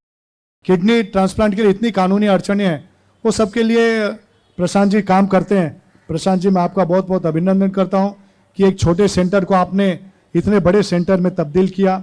किडनी ट्रांसप्लांट के लिए इतनी कानूनी अड़चने हैं, वो सब के लिए प्रशांत जी काम करते हैं। प्रशांत जी, मैं आपका बहुत बहुत अभिनंदन करता हूं कि एक छोटे सेंटर को आपने इतने बड़े सेंटर में तब्दील किया।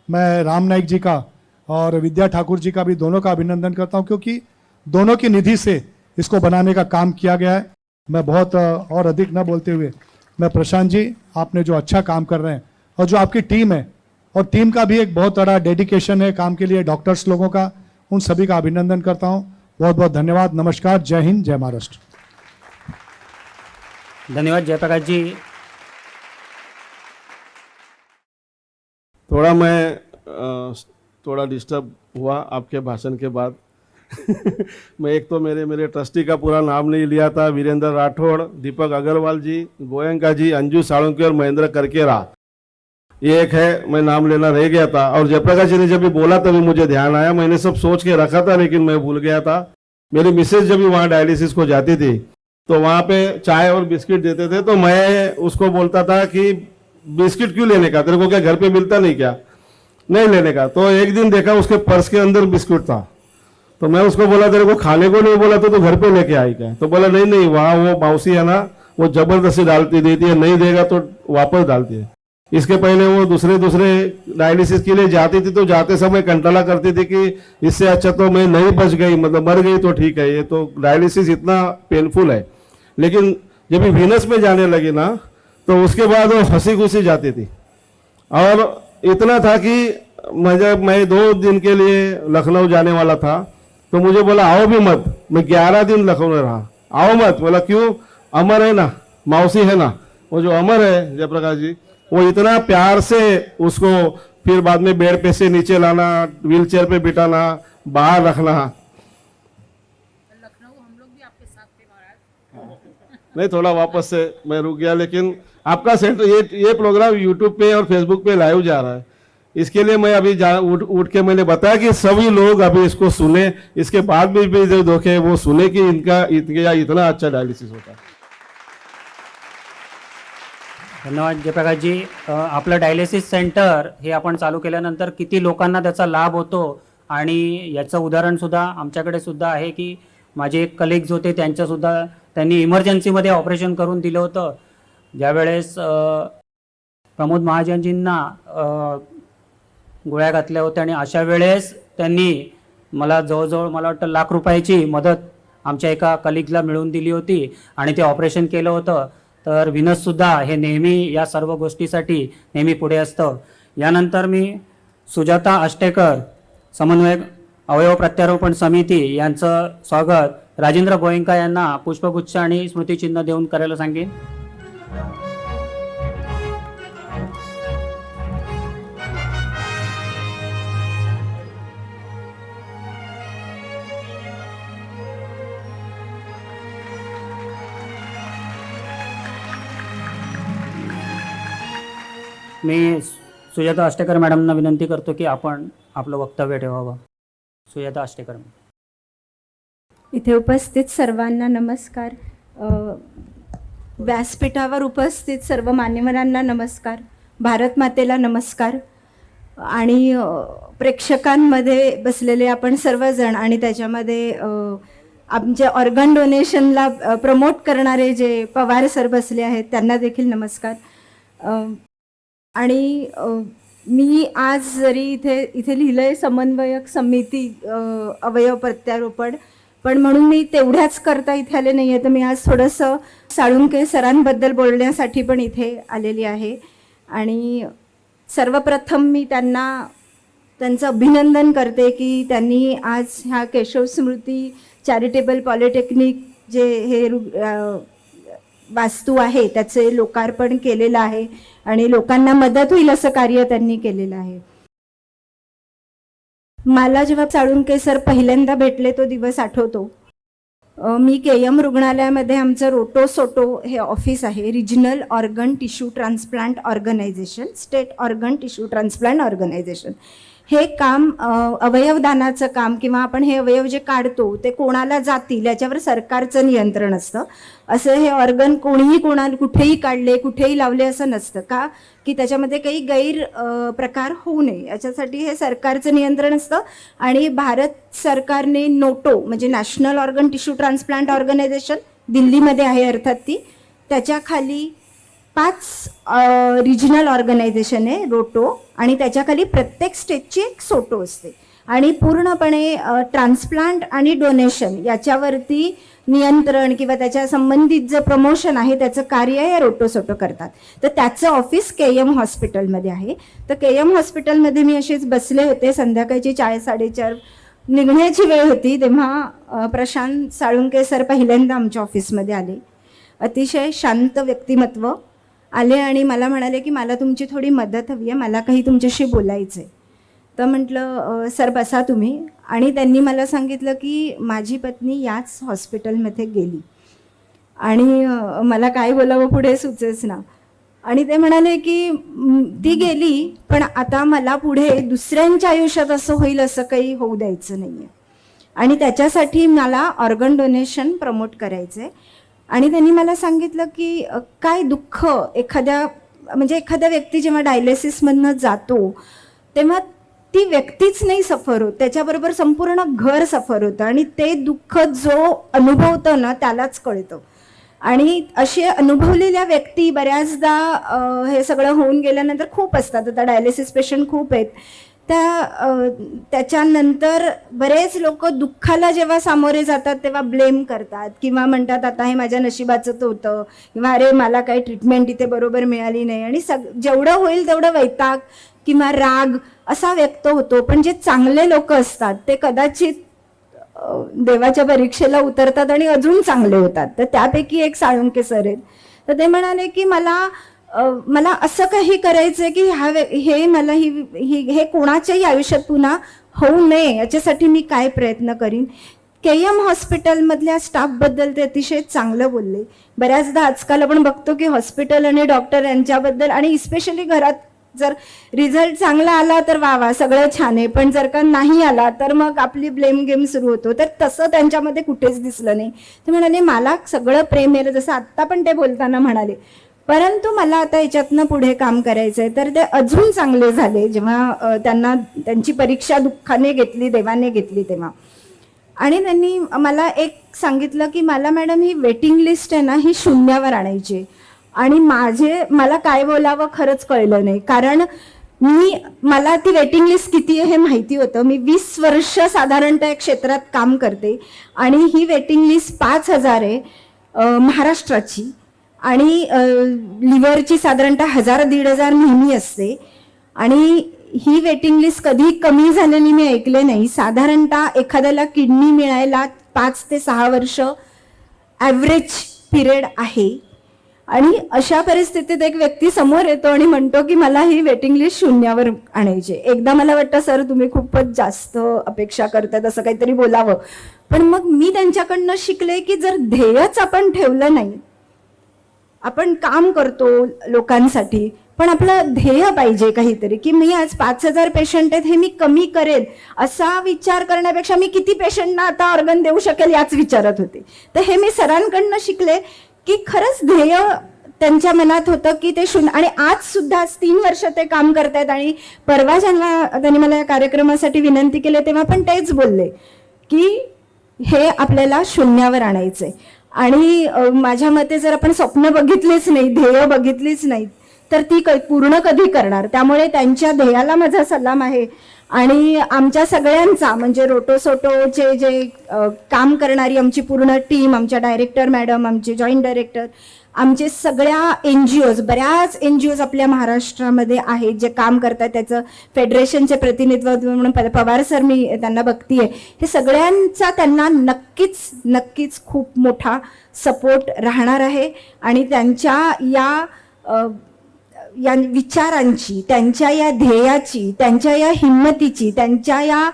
मैं राम नाइक जी का और विद्या ठाकुर जी का भी, दोनों का अभिनंदन करता हूं, क्योंकि दोनों की निधि से इसको बनाने का काम किया गया है। मैं बहुत और अधिक न बोलते हुए, मैं प्रशांत जी, आपने जो अच्छा काम कर रहे हैं और जो आपकी टीम है, और टीम का भी एक बहुत बड़ा डेडिकेशन है काम के लिए, डॉक्टर्स लोगों का, उन सभी का अभिनंदन करता हूं। बहुत बहुत धन्यवाद। नमस्कार, जय हिंद, जय महाराष्ट्र। धन्यवाद जयप्रकाश जी। थोड़ा मैं थोड़ा डिस्टर्ब हुआ आपके भाषण के बाद। मैं एक तो मेरे ट्रस्टी का पूरा नाम नहीं लिया था, वीरेंद्र राठौड़, दीपक अग्रवाल जी, गोयंका जी, अंजू साळुंके और महेंद्र करकेरा, ये एक है, मैं नाम लेना रह गया था। और जयप्रकाश जी ने जब भी बोला तभी मुझे ध्यान आया, मैंने सब सोच के रखा था लेकिन मैं भूल गया था। मेरी मिसेज जब भी वहाँ डायलिसिस को जाती थी तो वहाँ पे चाय और बिस्किट देते थे, तो मैं उसको बोलता था कि बिस्किट क्यों लेने का, तेरे को क्या घर पे मिलता नहीं क्या, नहीं लेने का। तो एक दिन देखा उसके पर्स के अंदर बिस्कुट था, तो मैं उसको बोला तेरे को खाने को नहीं बोला तो घर पे लेके आई क्या, तो बोला नहीं नहीं, वहाँ वो मौसी है ना, वो जबरदस्ती डालती देती है, नहीं देगा तो वापस डालती है। इसके पहले वो दूसरे डायलिसिस के लिए जाती थी तो जाते समय कंटाला करती थी कि इससे अच्छा तो मैं नहीं बच गई, मतलब मर गई तो ठीक है, ये तो डायलिसिस इतना पेनफुल है। लेकिन जब वीनस में जाने लगी ना तो उसके बाद वो हंसी खुशी जाती थी। और इतना था कि मैं 2 दिन के लिए लखनऊ जाने वाला था, तो मुझे बोला आओ भी मत, मैं 11 दिन लखनऊ में रहा, आओ मत। बोला क्यों, अमर है ना, मौसी है ना, वो जो अमर है जयप्रकाश जी, वो इतना प्यार से उसको फिर बाद में बेड पे से नीचे लाना, व्हील चेयर पे बिठाना, बाहर रखना। लखनऊ हम लोग भी आपके साथ थे महाराज। नहीं, थोड़ा वापस से मैं रुक गया, लेकिन आपका सेंटर ये प्रोग्राम यूट्यूब पे और फेसबुक पे लाइव जा रहा है, इसके लिए मैं अभी उठ के मैंने बताया कि सभी लोग अभी इसको सुने, इसके बाद भी जो देखे वो सुने कि इनका इतना अच्छा डायलिसिस होता है। धन्यवाद जयप्रकाश जी। आपलं डायलिसिस सेंटर हे आपण चालू केल्यानंतर किती लोकांना त्याचा लाभ होतो, आणि याचं उदाहरणसुद्धा आमच्याकडे सुद्धा आहे की माझे एक कलिग्स होते, त्यांनी इमर्जन्सीमध्ये ऑपरेशन करून दिलं होतं, ज्यावेळेस प्रमोद महाजनजींना गोळ्या घातल्या होत्या, आणि अशा वेळेस त्यांनी मला जवळजवळ मला वाटतं लाख रुपयाची मदत आमच्या एका कलिग्सला मिळवून दिली होती, आणि ते ऑपरेशन केलं होतं। तर विनससुद्धा हे नेहमी या सर्व गोष्टीसाठी नेहमी पुढे असतं। यानंतर मी सुजाता आष्टेकर, समन्वयक अवयव प्रत्यारोपण समिती, यांचं स्वागत राजेंद्र गोयंका यांना पुष्पगुच्छ आणि स्मृतिचिन्ह देऊन करायला सांगेन। मी सुजाता आष्टेकर मॅडमना विनंती करतो की आपण आपलं वक्तव्य ठेवावं। सुजाता आष्टेकर। इथे उपस्थित सर्वांना नमस्कार। व्यासपीठावर उपस्थित सर्व मान्यवरांना नमस्कार, भारत मातेला नमस्कार, आणि प्रेक्षकांमध्ये बसलेले आपण सर्वजण, आणि त्याच्यामध्ये आमच्या ऑर्गन डोनेशनला प्रमोट करणारे जे पवार सर बसले आहेत त्यांना देखील नमस्कार। आणि मी आज जरी इथे लिहिलंय समन्वयक समिती अवयव प्रत्यारोपण, पण म्हणून मी तेवढ्याच करता इथे आले नाही आहे, तर मी आज थोडंसं साळुंके सरांबद्दल बोलण्यासाठी पण इथे आलेली आहे. आणि सर्वप्रथम मी त्यांचं अभिनंदन करते की त्यांनी आज ह्या केशव स्मृती चॅरिटेबल पॉलिटेक्निक जे हे वास्तू आहे त्याचे लोकार्पण केलेलं आहे आणि लोकांना मदत होईल असं कार्य त्यांनी केलेलं आहे. मला जेव्हा साळुंके सर पहिल्यांदा भेटले तो दिवस आठवतो. मी KM रुग्णालयामध्ये आमचं रोटोसोटो हे ऑफिस आहे, regional organ tissue transplant organisation, state organ tissue transplant organisation. हे काम अवयवदानाचं काम किंवा आपण हे अवयव जे काढतो ते कोणाला जातील याच्यावर सरकारचं नियंत्रण असतं. असं हे ऑर्गन कोणीही कुठेही काढले कुठेही लावले असं नसतं, का की त्याच्यामध्ये काही गैर प्रकार होऊ नये याच्यासाठी हे सरकारचं नियंत्रण असतं. आणि भारत सरकारने नोटो म्हणजे national organ tissue transplant organisation दिल्लीमध्ये आहे अर्थात ती, त्याच्याखाली 5 रिजनल ऑर्गनायझेशन आहे रोटो, आणि त्याच्याखाली प्रत्येक स्टेटची एक सोटो असते. आणि पूर्णपणे ट्रान्सप्लांट आणि डोनेशन याच्यावरती नियंत्रण किंवा त्याच्या संबंधित जे प्रमोशन आहे त्याचं कार्य या रोटोसोटो करतात. तर त्याचं ऑफिस KM हॉस्पिटलमध्ये आहे. तर KM हॉस्पिटलमध्ये मी अशीच बसले होते, संध्याकाळची 4-4:30 निघण्याची वेळ होती, तेव्हा प्रशांत साळुंके सर पहिल्यांदा आमच्या ऑफिसमध्ये आले. अतिशय शांत व्यक्तिमत्व आले आणि मला म्हणाले की मला तुमची थोडी मदत हवी आहे, मला काही तुमच्याशी बोलायचं आहे. तर म्हटलं सर बसा तुम्ही. आणि त्यांनी मला सांगितलं की माझी पत्नी याच हॉस्पिटलमध्ये गेली आणि मला काय बोलावं पुढे सुचेच ना. आणि ते म्हणाले की ती गेली, पण आता मला पुढे दुसऱ्यांच्या आयुष्यात असं होईल असं काही होऊ द्यायचं नाही आहे आणि त्याच्यासाठी मला ऑर्गन डोनेशन प्रमोट करायचं आहे. आणि त्यांनी मला सांगितलं की काय दुःख एखाद्या व्यक्ती जेव्हा डायलिसिसमधनं जातो तेव्हा ती व्यक्तीच नाही सफर होत, त्याच्याबरोबर संपूर्ण घर सफर होतं आणि ते दुःख जो अनुभवतो ना त्यालाच कळतं. आणि असे अनुभवलेल्या व्यक्ती बऱ्याचदा हे सगळं होऊन गेल्यानंतर खूप असतात. आता डायलिसिस पेशंट खूप आहेत. त्याच्यानंतर बरेच लोक दुःखाला जेव्हा सामोरे जातात तेव्हा ब्लेम करतात किंवा म्हणतात आता हे माझ्या नशिबाचं तर होतं किंवा अरे मला काही ट्रीटमेंट इथे बरोबर मिळाली नाही. आणि जेवढं होईल तेवढं वैताग किंवा राग असा व्यक्त होतो. पण जे चांगले लोक असतात ते कदाचित देवाच्या परीक्षेला उतरतात आणि अजून चांगले होतात. तर त्यापैकी एक साळुंके सर आहेत. तर ते म्हणाले की मला असं काही करायचंय की हे कोणाच्याही आयुष्यात पुन्हा होऊ नये याच्यासाठी मी काय प्रयत्न करीन. KM हॉस्पिटलमधल्या स्टाफबद्दल ते अतिशय चांगलं बोलले. बऱ्याचदा आजकाल आपण बघतो की हॉस्पिटल आणि डॉक्टर यांच्याबद्दल आणि इस्पेशली घरात जर रिझल्ट चांगला आला तर वा सगळं छान आहे, पण जर का नाही आला तर मग आपली ब्लेम गेम सुरू होतो. तर तसं त्यांच्यामध्ये कुठेच दिसलं नाही. ते म्हणाले मला सगळं प्रेम आहे, जसं आत्ता पण ते बोलताना म्हणाले, परंतु मला आता याच्यातनं पुढे काम करायचं आहे. तर ते अजून चांगले झाले जेव्हा त्यांची परीक्षा दुःखाने घेतली, देवाने घेतली तेव्हा. आणि त्यांनी मला एक सांगितलं की मला मॅडम ही वेटिंग लिस्ट आहे ना ही शून्यावर आणायची. आणि मला काय बोलावं खरंच कळलं नाही, कारण मला ती वेटिंग लिस्ट किती आहे हे माहिती होतं. मी 20 वर्ष साधारणतः या क्षेत्रात काम करते आणि ही वेटिंग लिस्ट 5,000 आहे महाराष्ट्राची. आणि लिव्हरची साधारणतः 1,000-1,500 नेहमी असते. आणि ही वेटिंग लिस्ट कधी कमी झालेली मी ऐकले नाही. साधारणतः एखाद्याला किडनी मिळायला 5 ते 6 वर्ष ॲव्हरेज पिरियड आहे. आणि अशा परिस्थितीत एक व्यक्ती समोर येतो आणि म्हणतो की मला ही वेटिंग लिस्ट शून्यावर आणायची. एकदा मला वाटतं सर तुम्ही खूपच जास्त अपेक्षा करतायत, असं काहीतरी बोलावं. पण मग मी त्यांच्याकडनं शिकले की जर ध्येयच आपण ठेवलं नाही, आपण काम करतो लोकांसाठी पण आपलं ध्येय पाहिजे काहीतरी, की मी आज 5,000 पेशंट आहेत हे मी कमी करेल असा विचार करण्यापेक्षा मी किती पेशंटना आता ऑर्गन देऊ शकेल याच विचारात होते. तर हे मी सरांकडनं शिकले की खरंच ध्येय त्यांच्या मनात होतं की ते शून्य. आणि आज सुद्धा 3 वर्ष ते काम करतायत. आणि परवा त्यांनी मला या कार्यक्रमासाठी विनंती केली तेव्हा पण तेच बोलले की हे आपल्याला शून्यावर आणायचंय. आणि माझ्या मते जर आपण स्वप्न बघितलीच नाही, ध्येय बघितलीच नाही, तर ती पूर्ण कधी करणार. त्यामुळे त्यांच्या ध्येयाला माझा सलाम आहे. आणि आमच्या सगळ्यांचा म्हणजे रोटोसोटोचे जे काम करणारी आमची पूर्ण टीम, आमच्या डायरेक्टर मॅडम, आमचे जॉईंट डायरेक्टर, आमचे सगळ्या NGOज, बऱ्याच NGOज आपल्या महाराष्ट्रामध्ये आहेत जे काम करतात. त्याचं फेडरेशनचे प्रतिनिधित्व म्हणून पवार सर मी त्यांना बघतीये. हे सगळ्यांचा त्यांना नक्कीच खूप मोठा सपोर्ट राहणार आहे. आणि त्यांच्या या विचारांची, त्यांच्या या ध्येयाची, त्यांच्या या हिंमतीची, त्यांच्या या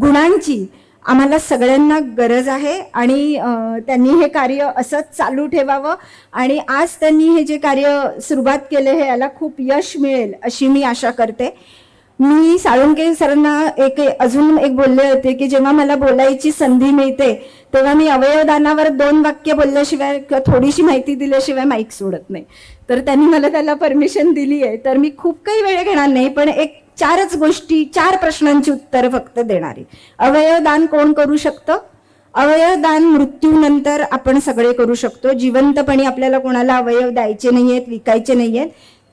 गुणांची आम्हाला सगळ्यांना गरज आहे. आणि त्यांनी हे कार्य असंच चालू ठेवावं. आणि आज त्यांनी हे जे कार्य सुरुवात केले हे याला खूप यश मिळेल अशी मी आशा करते. मी साळुंके सरांना अजून एक बोलले होते की जेव्हा मला बोलायची संधी मिळते तेव्हा मी अवयवदानावर 2 वाक्य बोलल्याशिवाय किंवा थोडीशी माहिती दिल्याशिवाय माईक सोडत नाही. तर त्यांनी मला त्याला परमिशन दिली आहे. तर मी खूप काही वेळ घेणार नाही, पण 4 प्रश्नांची उत्तरं फक्त देणार आहे. अवयवदान कोण करू शकतं? अवयवदान मृत्यूनंतर आपण सगळे करू शकतो. जिवंतपणी आपल्याला कोणाला अवयव द्यायचे नाहीयेत, विकायचे नाहीयेत.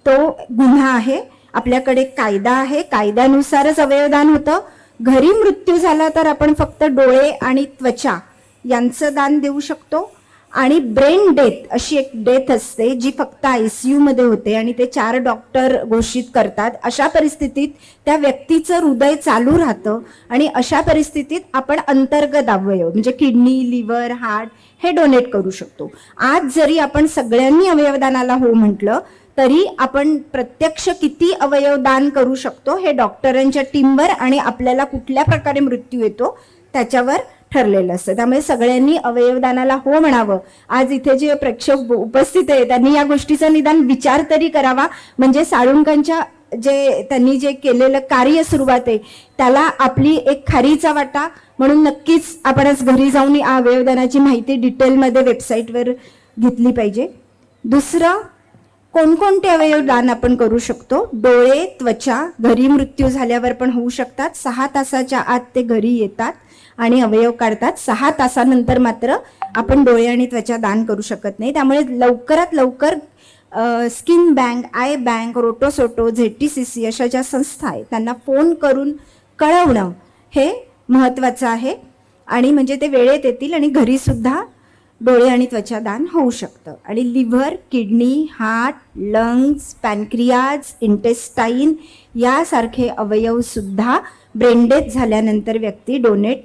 तो गुन्हा आहे. आपल्याकडे कायदा आहे, कायद्यानुसारच अवयवदान होतं. घरी मृत्यू झाला तर आपण फक्त डोळे आणि त्वचा यांचं दान देऊ शकतो. आणि ब्रेन डेथ अशी एक डेथ असते जी फक्त ICU मध्ये होते आणि ते 4 डॉक्टर घोषित करतात. अशा परिस्थितीत त्या व्यक्तीचं हृदय चालू राहतं आणि अशा परिस्थितीत आपण अंतर्गत अवयव म्हणजे किडनी, लिव्हर, हार्ट हे डोनेट करू शकतो. आज जरी आपण सगळ्यांनी अवयवदानाला हो म्हटलं तरी आपण प्रत्यक्ष किती अवयव दान करू शकतो हे डॉक्टरांच्या टीमवर आणि आपल्याला कुठल्या प्रकारे मृत्यू येतो त्याच्यावर ठरलेलं असतं. त्यामुळे सगळ्यांनी अवयवदानाला हो म्हणावं. आज इथे जे प्रेक्षक उपस्थित आहे त्यांनी या गोष्टीचा निदान विचार तरी करावा. म्हणजे साळुंकांच्या त्यांनी जे केलेलं कार्य सुरुवात आहे त्याला आपली एक खारीचा वाटा म्हणून नक्कीच आपण आज घरी जाऊन या अवयवदानाची माहिती डिटेलमध्ये वेबसाईटवर घेतली पाहिजे. दुसरं, कोणकोणते अवयव दान आपण करू शकतो? डोळे, त्वचा घरी मृत्यू झाल्यावर पण होऊ शकतात. 6 तासाच्या आत ते घरी येतात आणि अवयव काढतात. 6 तासानंतर मात्र आपण डोळे आणि त्वचा दान करू शकत नाही. त्यामुळे लवकरात लवकर स्किन बँक, आय बँक, रोटोसोटो, ZTCC अशा ज्या संस्था आहेत त्यांना फोन करून कळवणं हे महत्त्वाचं आहे. आणि म्हणजे ते वेळेत येतील आणि घरी सुद्धा डोळे आणि त्वचा दान होऊ शकतं. आणि liver, kidney, heart, lungs, pancreas, intestine यासारखे अवयव सुद्धा ब्रेन डेथ झाल्यानंतर व्यक्ती डोनेट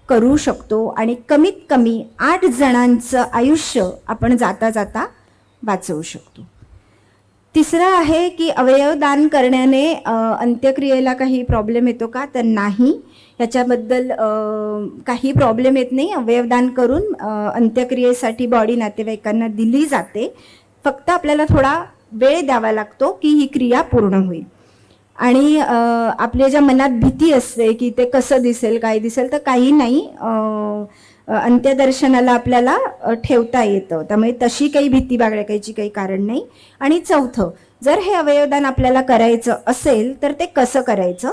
करू शकतो. आणि कमीत कमी 8 जणांचं आयुष्य आपण जाता जाता वाचवू शकतो. तिसरं आहे की अवयव दान करण्याने अंत्यक्रियेला काही प्रॉब्लेम येतो का? तर नाही, याच्याबद्दल काही प्रॉब्लेम येत नाही. अवयवदान करून अंत्यक्रियेसाठी बॉडी नातेवाईकांना दिली जाते. फक्त आपल्याला थोडा वेळ द्यावा लागतो की ही क्रिया पूर्ण होईल. आणि आपल्या ज्या मनात भीती असते की ते कसं दिसेल, काय दिसेल, तर काही नाही. अंत्यदर्शनाला आपल्याला ठेवता येतं. त्यामुळे तशी काही भीती बाळगायची काही कारण नाही. आणि चौथं, जर हे अवयवदान आपल्याला करायचं असेल तर ते कसं करायचं?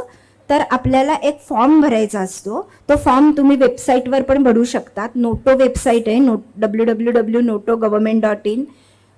तर आपल्याला एक फॉर्म भरायचा असतो. तो फॉर्म तुम्ही वेबसाईटवर पण भरू शकतात. नोटो वेबसाईट आहे, www.noto.government.in,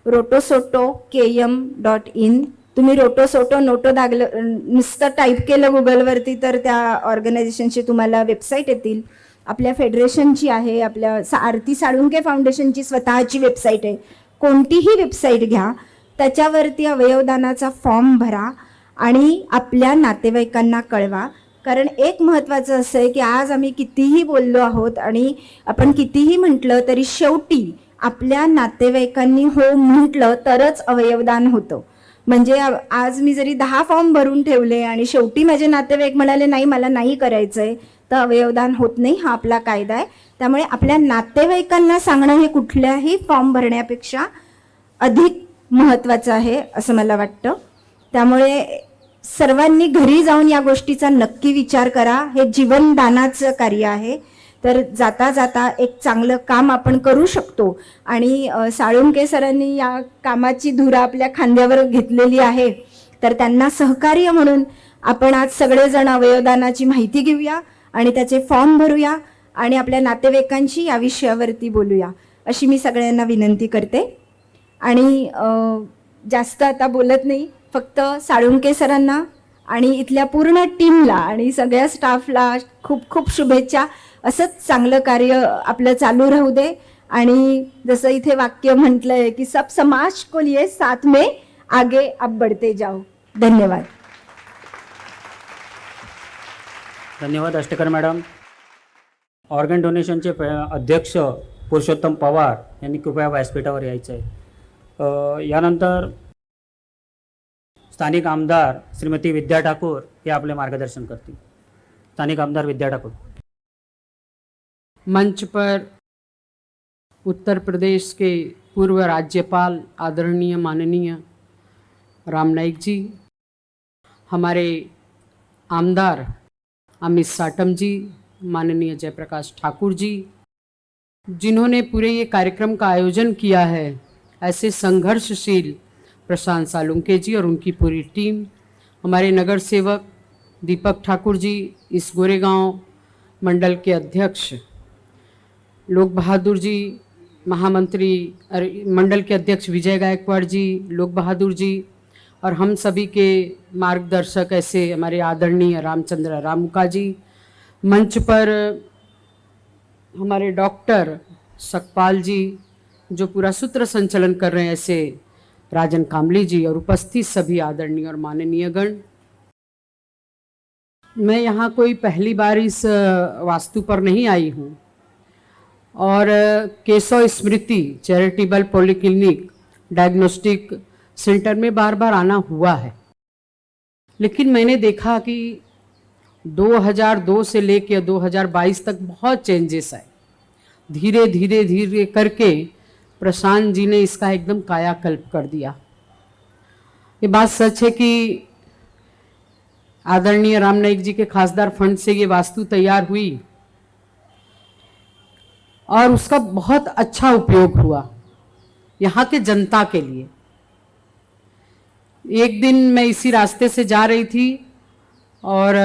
rotosoto.km.in. तुम्ही रोटोसोटो नोटो नुसतं टाईप केलं गुगलवरती तर त्या ऑर्गनायझेशनची तुम्हाला वेबसाईट येतील. आपल्या फेडरेशनची आहे, आपल्या आरती साळुंके फाउंडेशनची स्वतःची वेबसाईट आहे. कोणतीही वेबसाईट घ्या, त्याच्यावरती अवयवदानाचा फॉर्म भरा आणि आपल्या नातेवाईकांना कळवा. कारण एक महत्त्वाचं असं आहे की आज आम्ही कितीही बोललो आहोत आणि आपण कितीही म्हटलं तरी शेवटी आपल्या नातेवाईकांनी हो म्हटलं तरच अवयवदान होतं. म्हणजे आज मी जरी 10 फॉर्म भरून ठेवले आणि शेवटी माझे नातेवाईक म्हणाले नाही मला नाही करायचंय, तर अवयवदान होत नाही. हा आपला कायदा आहे. त्यामुळे आपल्या नातेवाईकांना सांगणं हे कुठल्याही फॉर्म भरण्यापेक्षा अधिक महत्त्वाचं आहे असं मला वाटतं. त्यामुळे सर्वांनी घरी जाऊन या गोष्टीचा नक्की विचार करा. हे जीवनदानाचं कार्य आहे. तर जाता जाता एक चांगलं काम आपण करू शकतो. आणि साळुंके सरांनी या कामाची धुरा आपल्या खांद्यावर घेतलेली आहे. तर त्यांना सहकार्य म्हणून आपण आज सगळेजण अवयवदानाची माहिती घेऊया आणि त्याचे फॉर्म भरूया आणि आपल्या नातेवाईकांशी या विषयावरती बोलूया अशी मी सगळ्यांना विनंती करते. आणि जास्त आता बोलत नाही, फक्त साळुंके सरांना आणि इथल्या पूर्ण टीमला आणि सगळ्या स्टाफला खूप खूप शुभेच्छा. असंच चांगलं कार्य आपलं चालू राहू दे. आणि जसं इथे वाक्य म्हटलंय की सब समाज को लिए साथ में आगे अब बढ़ते जाओ. धन्यवाद. धन्यवाद अष्टेकर मॅडम. ऑर्गन डोनेशनचे अध्यक्ष पुरुषोत्तम पवार यांनी कृपया व्यासपीठावर यायचं आहे. यानंतर स्थानिक आमदार श्रीमती विद्या ठाकूर हे आपले मार्गदर्शन करतील. स्थानिक आमदार विद्या ठाकूर. मंच पर उत्तर प्रदेश के पूर्व राज्यपाल आदरणीय माननीय राम नाईक जी, हमारे आमदार अमित साटम जी, माननीय जयप्रकाश ठाकुर जी, जिन्होंने पूरे ये कार्यक्रम का आयोजन किया है, ऐसे संघर्षशील प्रशांत सालुंके जी और उनकी पूरी टीम, हमारे नगर सेवक दीपक ठाकुर जी, इस गोरेगांव मंडल के अध्यक्ष लोक बहादुर जी, महामंत्री मंडल के अध्यक्ष विजय गायकवाड़ जी, लोक बहादुर जी, और हम सभी के मार्गदर्शक ऐसे हमारे आदरणीय रामचंद्र रामुका जी, मंच पर हमारे डॉक्टर सकपाल जी जो पूरा सूत्र संचालन कर रहे हैं, ऐसे राजन कामली जी, और उपस्थित सभी आदरणीय और माननीय गण. मैं यहाँ कोई पहली बार इस वास्तु पर नहीं आई हूँ और केशव स्मृति चैरिटेबल पॉलीक्लिनिक डायग्नोस्टिक सेंटर में बार बार आना हुआ है, लेकिन मैंने देखा कि 2002 से लेकर 2022 तक बहुत चेंजेस आए. धीरे धीरे धीरे करके प्रशांत जी ने इसका एकदम कायाकल्प कर दिया. ये बात सच है कि आदरणीय राम नाईक जी के खासदार फंड से ये वास्तु तैयार हुई और उसका बहुत अच्छा उपयोग हुआ यहाँ के जनता के लिए. एक दिन मैं इसी रास्ते से जा रही थी और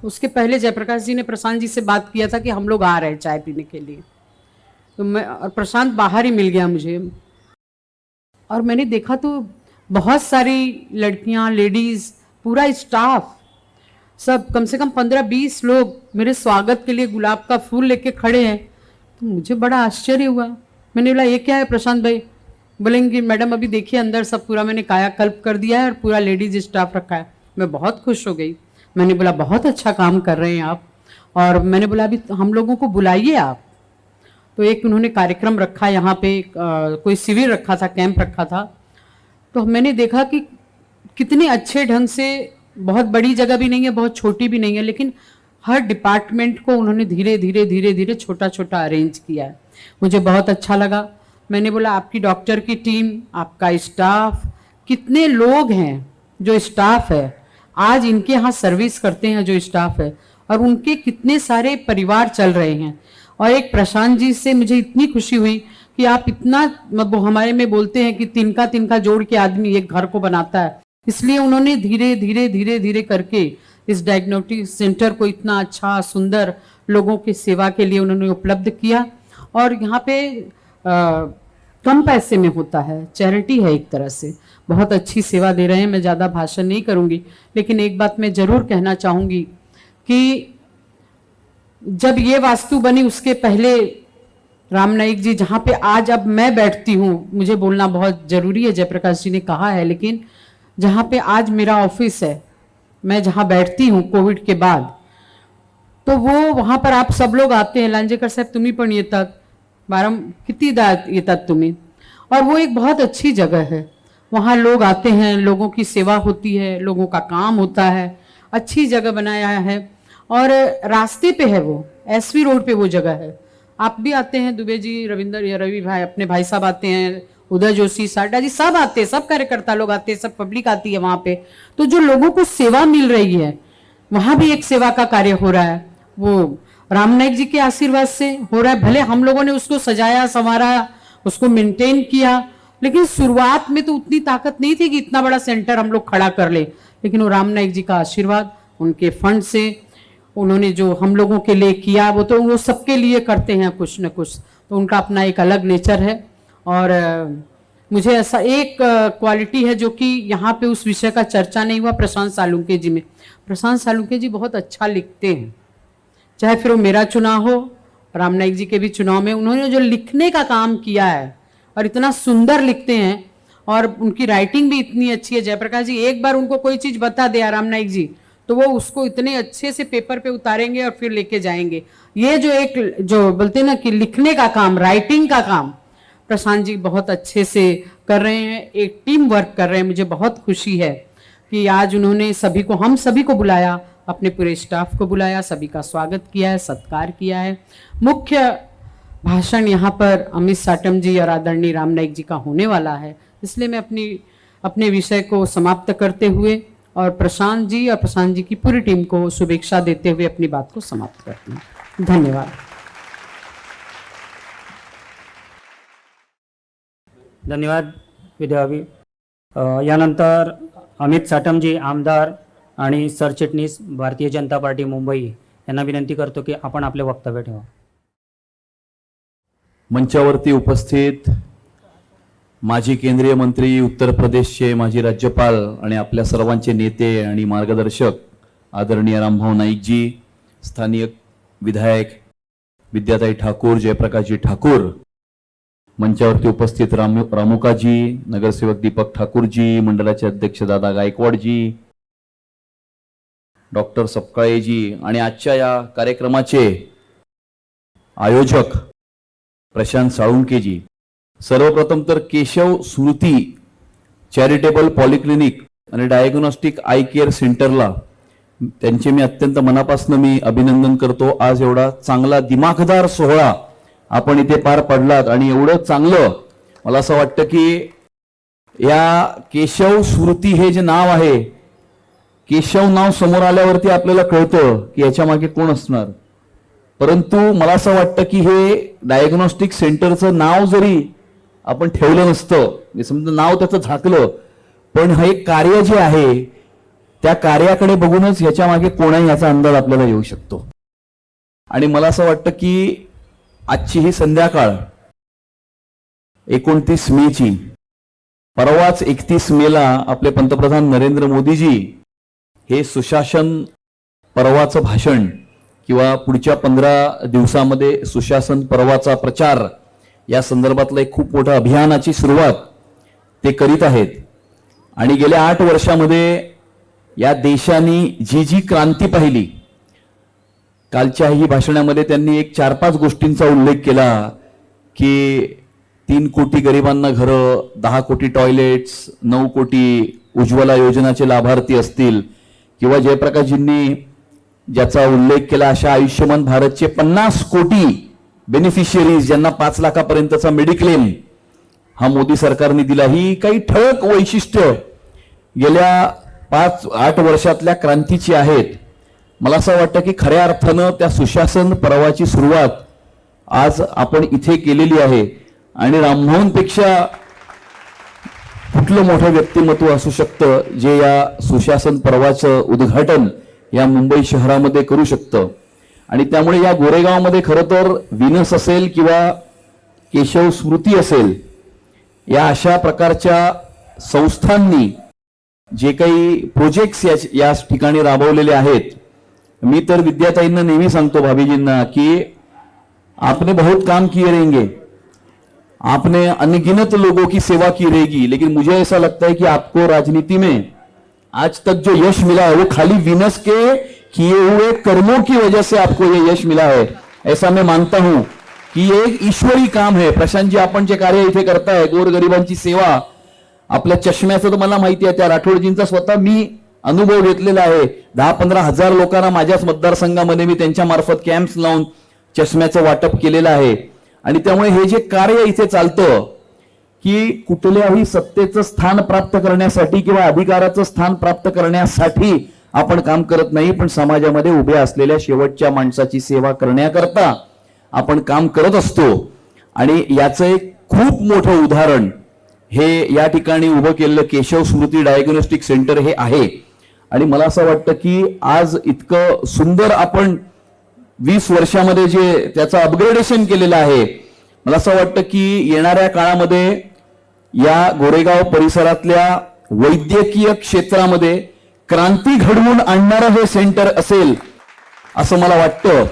उसके पहले जयप्रकाश जी ने प्रशांत जी से बात किया था कि हम लोग आ रहे हैं चाय पीने के लिए. तो मैं और प्रशांत बाहर ही मिल गया मुझे और मैंने देखा तो बहुत सारी लड़कियां, लेडीज़, पूरा स्टाफ, सब कम से कम 15-20 लोग मेरे स्वागत के लिए गुलाब का फूल लेके खड़े हैं. तो मुझे बड़ा आश्चर्य हुआ. मैंने बोला ये क्या है प्रशांत भाई? बोलेंगे मैडम अभी देखिए अंदर सब पूरा मैंने कायाकल्प कर दिया है और पूरा लेडीज स्टाफ रखा है. मैं बहुत खुश हो गई. मैंने बोला बहुत अच्छा काम कर रहे हैं आप. और मैंने बोला अभी हम लोगों को बुलाइए आप. तो एक उन्होंने कार्यक्रम रखा यहाँ पे, कोई शिविर रखा था, कैंप रखा था. तो मैंने देखा कि कितने अच्छे ढंग से, बहुत बड़ी जगह भी नहीं है, बहुत छोटी भी नहीं है, लेकिन हर डिपार्टमेंट को उन्होंने धीरे धीरे धीरे धीरे छोटा छोटा अरेंज किया है. मुझे बहुत अच्छा लगा. मैंने बोला आपकी डॉक्टर की टीम, आपका स्टाफ, कितने लोग हैं जो स्टाफ है आज इनके यहाँ सर्विस करते हैं जो स्टाफ है, और उनके कितने सारे परिवार चल रहे हैं. और एक प्रशांत जी से मुझे इतनी खुशी हुई कि आप इतना, मतलब हमारे में बोलते हैं कि तिनका तिनका जोड़ के आदमी एक घर को बनाता है, इसलिए उन्होंने धीरे धीरे धीरे धीरे करके इस डायग्नोस्टिक सेंटर को इतना अच्छा सुंदर लोगों की सेवा के लिए उन्होंने उपलब्ध किया. और यहाँ पे कम पैसे में होता है, चैरिटी है एक तरह से, बहुत अच्छी सेवा दे रहे हैं. मैं ज़्यादा भाषण नहीं करूँगी, लेकिन एक बात मैं ज़रूर कहना चाहूँगी कि जब ये वास्तु बनी उसके पहले राम नाईक जी जहाँ पे आज अब मैं बैठती हूँ, मुझे बोलना बहुत ज़रूरी है, जयप्रकाश जी ने कहा है, लेकिन जहाँ पे आज मेरा ऑफिस है, मैं जहाँ बैठती हूँ कोविड के बाद, तो वो वहाँ पर आप सब लोग आते हैं. लांजेकर साहब तुम्ही पण येतात, बारम कितीदा येतात तुम्ही. और वो एक बहुत अच्छी जगह है, वहाँ लोग आते हैं, लोगों की सेवा होती है, लोगों का काम होता है. अच्छी जगह बनाया है और रास्ते पे है, वो एसवी रोड पे वो जगह है. आप भी आते हैं, दुबे जी, रविंदर या रवि भाई, अपने भाई साहब आते हैं, उदय जोशी, साडा जी, सब आते हैं, सब कार्यकर्ता लोग आते हैं, सब पब्लिक आती है वहाँ पे. तो जो लोगों को सेवा मिल रही है, वहाँ भी एक सेवा का कार्य हो रहा है, वो राम नाईक जी के आशीर्वाद से हो रहा है. भले हम लोगों ने उसको सजाया संवारा, उसको मेंटेन किया, लेकिन शुरुआत में तो उतनी ताकत नहीं थी कि इतना बड़ा सेंटर हम लोग खड़ा कर ले. लेकिन वो राम नाईक जी का आशीर्वाद, उनके फंड से उन्होंने जो हम लोगों के लिए किया, वो तो वो सबके लिए करते हैं कुछ न कुछ, तो उनका अपना एक अलग नेचर है. और मुझे ऐसा एक क्वालिटी है जो कि यहाँ पे उस विषय का चर्चा नहीं हुआ, प्रशांत सालुंके जी में। प्रशांत सालुंके जी बहुत अच्छा लिखते हैं, चाहे फिर वो मेरा चुनाव हो, राम नाईक जी के भी चुनाव में उन्होंने जो लिखने का काम किया है और इतना सुंदर लिखते हैं और उनकी राइटिंग भी इतनी अच्छी है। जयप्रकाश जी एक बार उनको कोई चीज़ बता दिया राम नाईक जी, तो वो उसको इतने अच्छे से पेपर पे उतारेंगे और फिर लेके जाएंगे। ये जो एक जो बोलते हैं ना कि लिखने का काम, राइटिंग का काम प्रशांत जी बहुत अच्छे से कर रहे हैं, एक टीम वर्क कर रहे हैं। मुझे बहुत खुशी है कि आज उन्होंने सभी को, हम सभी को बुलाया, अपने पूरे स्टाफ को बुलाया, सभी का स्वागत किया है, सत्कार किया है। मुख्य भाषण यहाँ पर अमित साटम जी और आदरणीय राम नाईक जी का होने वाला है, इसलिए मैं अपने विषय को समाप्त करते हुए और प्रशांत जी और प्रशांत जी की पूरी टीम को शुभेच्छा देते हुए अपनी बात को समाप्त करती हूँ। धन्यवाद। धन्यवाद विद्यावी। यानंतर अमित साटमजी आमदार आणि सरचिटणीस भारतीय जनता पार्टी मुंबई यांना विनंती करतो की आपण आपले वक्तव्य ठेवा। मंचावरती उपस्थित माजी केंद्रीय मंत्री, उत्तर प्रदेशचे माजी राज्यपाल आणि आपल्या सर्वांचे नेते आणि मार्गदर्शक आदरणीय रामभाऊ नाईकजी, स्थानीय विधायक विद्याताई ठाकूर, जयप्रकाशजी ठाकूर, मंचावरती उपस्थित रामुकाजी, नगरसेवक दीपक ठाकूरजी, मंडळाचे अध्यक्ष दादा गायकवाडजी, डॉक्टर सपकाळेजी आणि आजच्या या कार्यक्रमाचे आयोजक प्रशांत साळुंकेजी, सर्वप्रथम तर केशव स्मृती चॅरिटेबल पॉलिक्लिनिक आणि डायग्नोस्टिक आय केअर सेंटरला त्यांचे मी अत्यंत मनापासून मी अभिनंदन करतो। आज एवढा चांगला दिमाखदार सोहळा आपण इथे पार पडलात आणि एवढं चांगलं, मला असं वाटतं की या केशव स्मृती हे जे नाव आहे, केशव नाव समोर आल्यावरती आपल्याला कळतं की याच्या मागे कोण असणार, परंतु मला असं वाटतं की हे डायग्नोस्टिक सेंटरचं नाव जरी आपण ठेवलं नसतं, समजा नाव त्याचं झाकलं, पण हे कार्य जे आहे त्या कार्याकडे बघूनच याच्या मागे कोण आहे याचा अंदाज आपल्याला येऊ शकतो। आणि मला असं वाटतं की आजची ही संध्याकाळ 29 मेची, परवाच 31 मेला आपले पंतप्रधान नरेंद्र मोदीजी हे सुशासन पर्वाचं भाषण किंवा पुढच्या 15 दिवसामध्ये सुशासन पर्वाचा प्रचार या संदर्भातलं एक खूप मोठं अभियानाची सुरुवात ते करीत आहेत। आणि गेल्या 8 वर्षामध्ये या देशाने जी जी क्रांती पाहिली, कालच्याही भाषणामध्ये त्यांनी एक 4-5 गोष्टींचा उल्लेख केला की 3 कोटी गरिबांना घरं, 10 कोटी टॉयलेट्स, 9 कोटी उज्ज्वला योजनाचे लाभार्थी असतील, किंवा जयप्रकाशजींनी ज्याचा उल्लेख केला अशा आयुष्यमान भारतचे 50 कोटी बेनिफिशियरीज ज्यांना 5 लाखापर्यंतचा मेडिक्लेम हा मोदी सरकारने दिला। ही काही ठळक वैशिष्ट्य गेल्या 5-8 वर्षातल्या क्रांतीची आहेत। मला असं वाटतं की खऱ्या अर्थानं त्या सुशासन पर्वाची सुरुवात आज आपण इथे केलेली आहे आणि रामभाऊंपेक्षा कुठलं मोठं व्यक्तिमत्व असू शकतं जे या सुशासन पर्वाचं उद्घाटन या मुंबई शहरामध्ये करू शकतं। आणि त्यामुळे या गोरेगावमध्ये खरं तर विनस असेल किंवा केशव स्मृती असेल, या अशा प्रकारच्या संस्थांनी जे काही प्रोजेक्ट्स या ठिकाणी राबवलेले आहेत, मी तर विद्याताईंना नेहमी सांगतो, भाभीजींना, की आपने बहुत काम किए रहेंगे, आपने अनगिनत लोगों की सेवा की रहेगी, लेकिन मुझे ऐसा लगता है कि आपको राजनीति में आज तक जो यश मिला है वो खाली विनस के किए हुए कर्मों की वजह से आपको ये यश मिला है। ऐसा मैं मानता हूं कि ये एक ईश्वरी काम है। प्रशांत जी, आपण जे कार्य इथे करताय, गोरगरिबांची सेवा, आपल्या चष्म्याचं तर मला माहिती आहे, त्या राठोडजींचा स्वतः मी अनुभव घेतलेला आहे। 10-15 हजार लोकांना माझ्याच मतदारसंघामध्ये मी त्यांच्या मार्फत कॅम्प्स लावून चष्म्याचं वाटप केलेलं आहे। आणि त्यामुळे हे जे कार्य इथे चालतं की कुठल्याही सत्तेचं स्थान प्राप्त करण्यासाठी किंवा अधिकाराचं स्थान प्राप्त करण्यासाठी आपण काम करत नाही, पण समाजामध्ये उभ्या असलेल्या शेवटच्या माणसाची सेवा करण्याकरता आपण काम करत असतो। आणि याचं एक खूप मोठं उदाहरण हे या ठिकाणी उभं केलेलं केशव स्मृती डायग्नोस्टिक सेंटर हे आहे। आणि मला असं वाटतं की आज इतकं सुंदर आपण 20 वर्षामध्ये जे त्याचं अपग्रेडेशन केलेलं आहे, मला असं वाटतं की येणाऱ्या काळामध्ये या गोरेगाव परिसरातल्या वैद्यकीय क्षेत्रामध्ये क्रांती घडवून आणणारं हे सेंटर असेल असं मला वाटतं.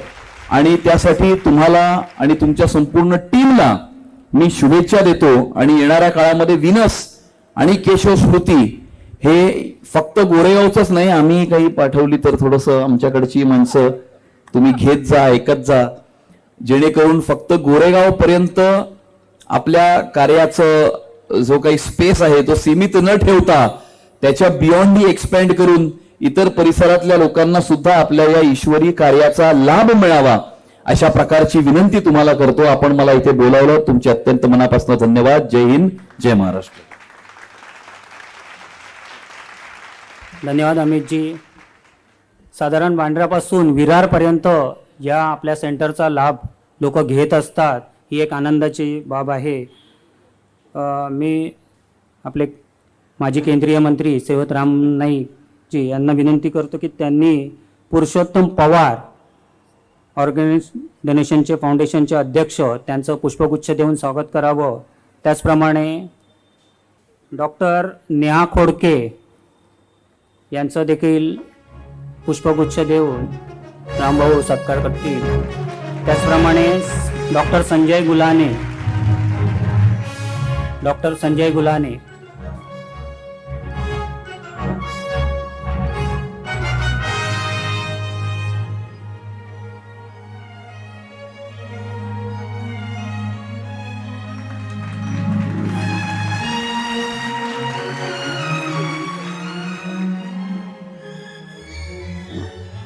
आणि त्यासाठी तुम्हाला आणि तुमच्या संपूर्ण टीमला मी शुभेच्छा देतो. आणि येणाऱ्या काळामध्ये विनस आणि केशव स्मृती हे फक्त गोरेगावचंच नाही, आम्ही काही पाठवली तर थोडंसं आमच्याकडची माणसं तुम्ही घेत जा, ऐकत जा, जेणेकरून फक्त गोरेगाव पर्यंत आपल्या कार्याचं जो काही स्पेस आहे तो सीमित न ठेवता त्याच्या बियॉन्डही एक्सपॅन्ड करून इतर परिसरातल्या लोकांना सुद्धा आपल्या या ईश्वरी कार्याचा लाभ मिळावा अशा प्रकारची विनंती तुम्हाला करतो. आपण मला इथे बोलावलं, तुमचे अत्यंत मनापासून धन्यवाद. जय हिंद, जय महाराष्ट्र. धन्यवाद अमितजी. साधारण बांद्रापासून विरारपर्यंत या आपल्या सेंटरचा लाभ लोक घेत असतात, ही एक आनंदाची बाब आहे. मी आपले माजी केंद्रीय मंत्री सेवतराम नाईकजी यांना विनंती करतो की त्यांनी पुरुषोत्तम पवार ऑर्गॅनिक डोनेशनचे फाउंडेशनचे अध्यक्ष त्यांचं पुष्पगुच्छ देऊन स्वागत करावं. त्याचप्रमाणे डॉक्टर नेहा खोडके यांचं देखील पुष्पगुच्छ देऊन रामभाऊ सत्कार करतील. त्याचप्रमाणे doctor Sanjay Gulane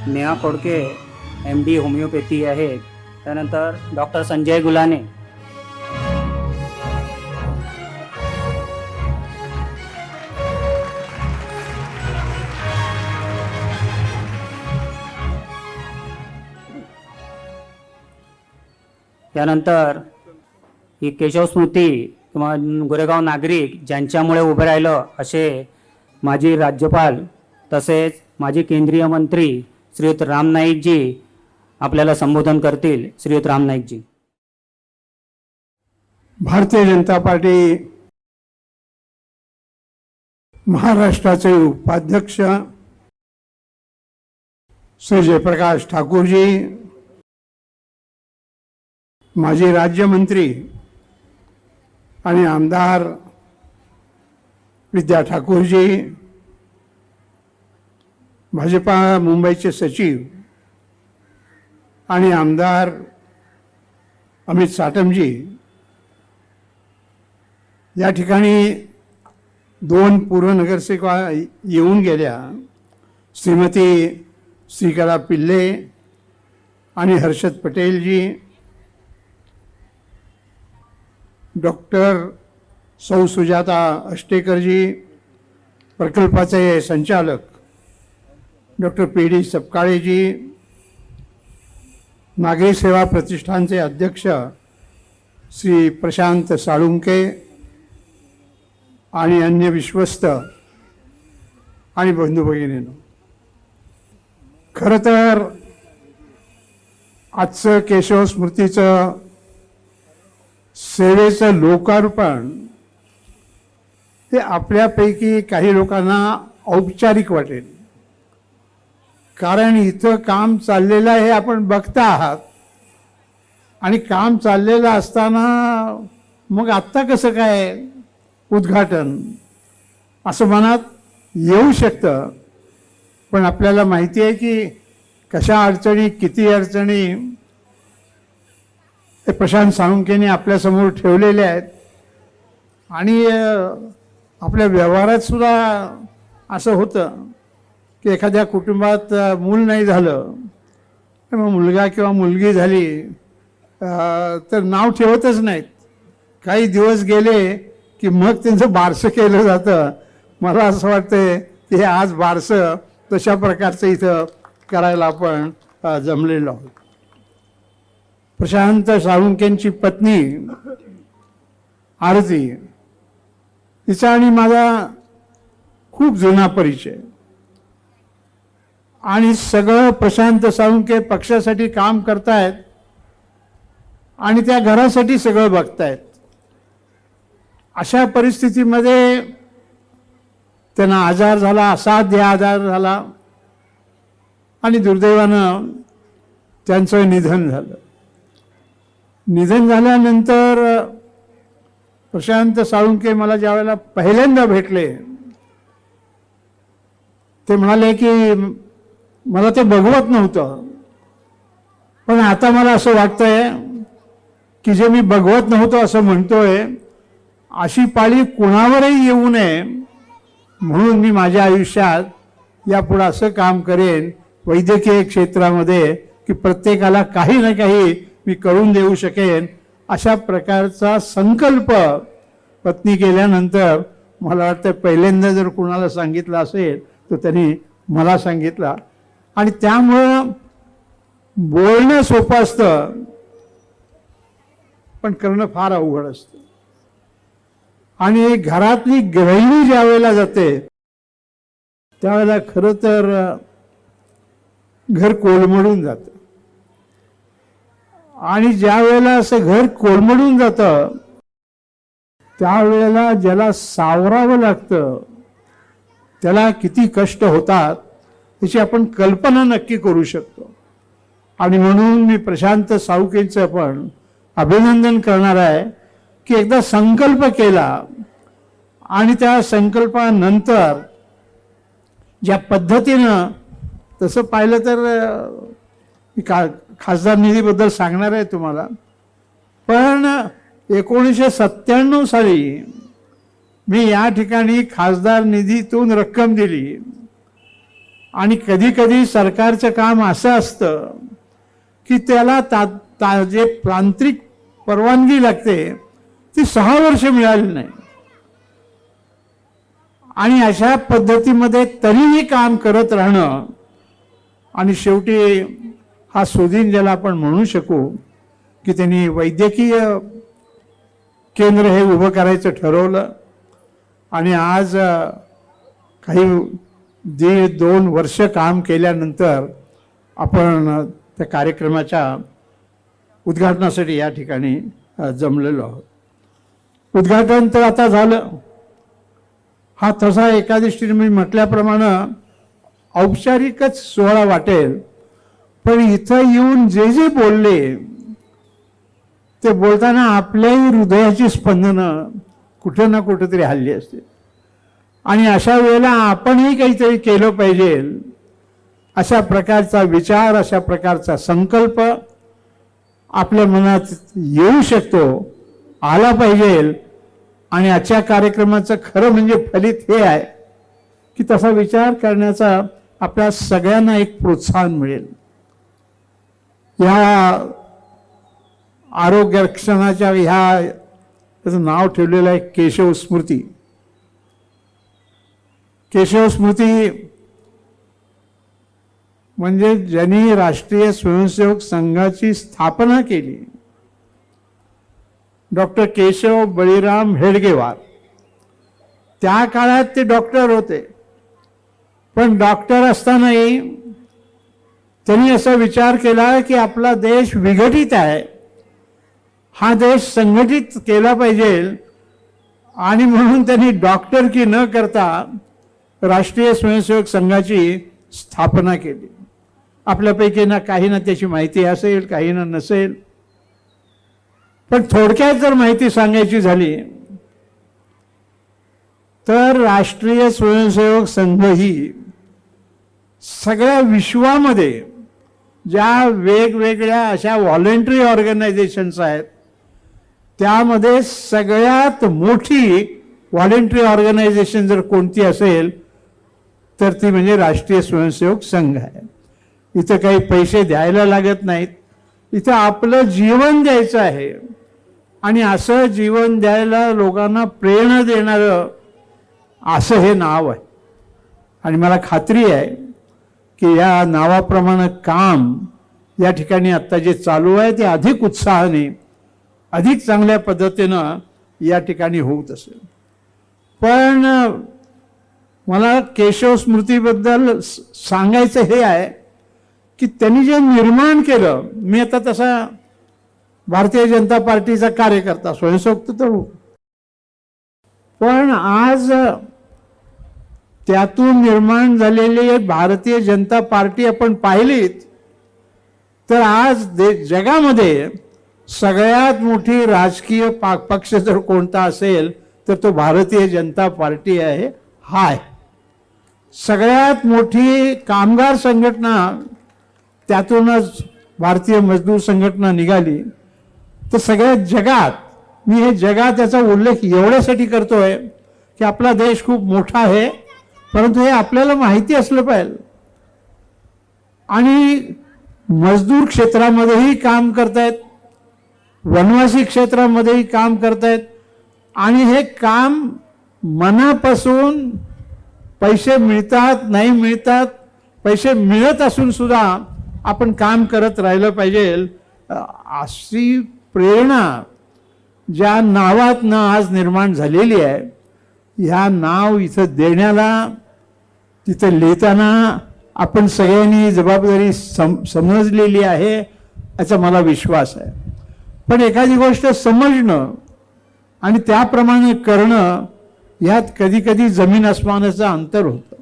Neha Khodke MD homoeopathy आहेत. त्यानंतर डॉक्टर संजय गुलाने, त्यानंतर ही केशव स्मृती किंवा गोरेगाव नागरिक ज्यांच्यामुळे उभे राहिलं असे माजी राज्यपाल तसेच माजी केंद्रीय मंत्री श्रीयुत राम नाईकजी आपल्याला संबोधन करतील. श्रीयुत राम नाईकजी. भारतीय जनता पार्टी महाराष्ट्राचे उपाध्यक्ष श्री जयप्रकाश ठाकूरजी, माजी राज्यमंत्री आणि आमदार विद्या ठाकूरजी, भाजपा मुंबईचे सचिव आणि आमदार अमित साटमजी, या ठिकाणी 2 पूर्व नगरसेविका येऊन गेल्या, श्रीमती श्रीकला पिल्ले आणि हर्षद पटेलजी, डॉक्टर सौ सुजाता अष्टेकरजी, प्रकल्पाचे संचालक डॉक्टर PD सपकाळेजी, नागरी सेवा प्रतिष्ठानचे अध्यक्ष श्री प्रशांत साळुंके आणि अन्य विश्वस्त आणि बंधू भगिनींनो, खरं तर आजचं केशव स्मृतीचं सेवेचं लोकार्पण हे आपल्यापैकी काही लोकांना औपचारिक वाटेल, कारण इथं काम चाललेलं आहे आपण बघता आहात. आणि काम चाललेलं असताना मग आत्ता कसं काय उद्घाटन असं मनात येऊ शकतं. पण आपल्याला माहिती आहे की कशा अडचणी, किती अडचणी हे प्रशांत साळुंकेने आपल्यासमोर ठेवलेले आहेत. आणि आपल्या व्यवहारात सुद्धा असं होतं की एखाद्या कुटुंबात मूल नाही झालं, मग मुलगा किंवा मुलगी झाली तर नाव ठेवतच नाहीत. काही दिवस गेले की मग त्यांचं बारसं केलं जातं. मला असं वाटतंय की हे आज बारसं तशा प्रकारचं इथं करायला आपण जमलेलो आहोत. प्रशांत साळुंकेंची पत्नी आरती, तिचा आणि माझा खूप जुना परिचय, आणि सगळं प्रशांत साळुंके पक्षासाठी काम करतायत आणि त्या घरासाठी सगळं बघतायत. अशा परिस्थितीमध्ये त्यांना आजार झाला, असाध्य आजार झाला आणि दुर्दैवानं त्यांचं निधन झालं. निधन झाल्यानंतर प्रशांत साळुंखे मला ज्यावेळेला पहिल्यांदा भेटले ते म्हणाले की मला ते बघवत नव्हतं, पण आता मला असं वाटतंय की जे मी बघवत नव्हतं असं म्हणतोय अशी पाळी कुणावरही येऊ नये म्हणून मी माझ्या आयुष्यात यापुढे असं काम करेन वैद्यकीय क्षेत्रामध्ये की प्रत्येकाला काही ना काही मी करून देऊ शकेन. अशा प्रकारचा संकल्प पत्नी केल्यानंतर मला वाटतं पहिल्यांदा जर कुणाला सांगितलं असेल तर त्यांनी मला सांगितलं. आणि त्यामुळं बोलणं सोपं असतं पण करणं फार अवघड असतं. आणि घरातली गृहिणी ज्या वेळेला जाते त्यावेळेला खरं तर घर कोलमडून जातं. आणि ज्या वेळेला असं घर कोलमडून जातं त्यावेळेला ज्याला सावरावं लागतं त्याला किती कष्ट होतात याची आपण कल्पना नक्की करू शकतो. आणि म्हणून मी प्रशांत साळुंखेंचं पण अभिनंदन करणार आहे की एकदा संकल्प केला आणि त्या संकल्पानंतर ज्या पद्धतीनं, तसं पाहिलं तर मी खासदार निधीबद्दल सांगणार आहे तुम्हाला, पण 1997 साली मी या ठिकाणी खासदार निधीतून रक्कम दिली. आणि कधी कधी सरकारचं काम असं असतं की त्याला जे तांत्रिक परवानगी लागते ती 6 वर्ष मिळाली नाही. आणि अशा पद्धतीमध्ये तरीही काम करत राहणं आणि शेवटी हा सुदीन ज्याला आपण म्हणू शकू की त्यांनी वैद्यकीय केंद्र हे उभं करायचं ठरवलं. आणि आज काही 1.5-2 वर्ष काम केल्यानंतर आपण त्या कार्यक्रमाच्या उद्घाटनासाठी या ठिकाणी जमलेलो आहोत. उद्घाटन तर आता झालं. हा तसा एका दृष्टीने मी म्हटल्याप्रमाणे औपचारिकच सोहळा वाटेल, पण इथं येऊन जे जे बोलले ते बोलताना आपल्याही हृदयाची स्पंदनं कुठं ना कुठंतरी हल्ली असते. आणि अशा वेळेला आपणही काहीतरी केलं पाहिजे अशा प्रकारचा विचार, अशा प्रकारचा संकल्प आपल्या मनात येऊ शकतो, आला पाहिजे. आणि आजच्या कार्यक्रमाचं खरं म्हणजे फलित हे आहे की तसा विचार करण्याचा आपल्या सगळ्यांना एक प्रोत्साहन मिळेल. या आरोग्य रक्षणाच्या त्याचं नाव ठेवलेलं आहे केशव स्मृती. केशव स्मृती म्हणजे ज्यांनी राष्ट्रीय स्वयंसेवक संघाची स्थापना केली, डॉक्टर केशव बळीराम हेडगेवार. त्या काळात ते डॉक्टर होते, पण डॉक्टर असतानाही त्यांनी असा विचार केला की आपला देश विघटित आहे, हा देश संघटित केला पाहिजे. आणि म्हणून त्यांनी डॉक्टर की न करता राष्ट्रीय स्वयंसेवक संघाची स्थापना केली. आपल्यापैकी ना काही ना त्याची माहिती असेल, काही ना नसेल, पण थोडक्यात जर माहिती सांगायची झाली तर राष्ट्रीय स्वयंसेवक संघ ही सगळ्या विश्वामध्ये ज्या वेगवेगळ्या अशा व्हॉलेंटरी ऑर्गनायझेशन्स आहेत त्यामध्ये सगळ्यात मोठी व्हॉलेंटरी ऑर्गनायझेशन जर कोणती असेल तर ती म्हणजे राष्ट्रीय स्वयंसेवक संघ आहे. इथं काही पैसे द्यायला लागत नाहीत, इथं आपलं जीवन द्यायचं आहे. आणि असं जीवन द्यायला लोकांना प्रेरणा देणारं असं हे नाव आहे. आणि मला खात्री आहे की या नावाप्रमाणे काम या ठिकाणी आत्ता जे चालू आहे ते अधिक उत्साहाने, अधिक चांगल्या पद्धतीनं या ठिकाणी होत असेल. पण मला केशव स्मृतीबद्दल सांगायचं हे आहे की त्यांनी जे निर्माण केलं, मी आता तसा भारतीय जनता पार्टीचा कार्यकर्ता, स्वयंसेवक तर पण आज त्यातून निर्माण झालेली भारतीय जनता पार्टी आपण पाहिलीत तर आज जगामध्ये सगळ्यात मोठी राजकीय पक्ष जर कोणता असेल तर तो भारतीय जनता पार्टी आहे. हाय सगळ्यात मोठी कामगार संघटना त्यातूनच भारतीय मजदूर संघटना निघाली. तर सगळ्या जगात मी हे जगात याचा उल्लेख एवढ्यासाठी करतोय की आपला देश खूप मोठा आहे, परंतु हे आपल्याला माहिती असलं पाहिजे. आणि मजदूर क्षेत्रामध्येही काम करतायत, वनवासी क्षेत्रामध्येही काम करतायत आणि हे काम मनापासून पैसे मिळतात नाही मिळतात, पैसे मिळत असून सुद्धा आपण काम करत राहिलं पाहिजे. अशी प्रेरणा ज्या नावातनं आज निर्माण झालेली आहे, ह्या नाव इथं देण्याला तिथं लिहिताना आपण सगळ्यांनी जबाबदारी समजलेली आहे याचा मला विश्वास आहे. पण एखादी गोष्ट समजणं आणि त्याप्रमाणे करणं यात कधी कधी जमीन आसमानाचं अंतर होतं.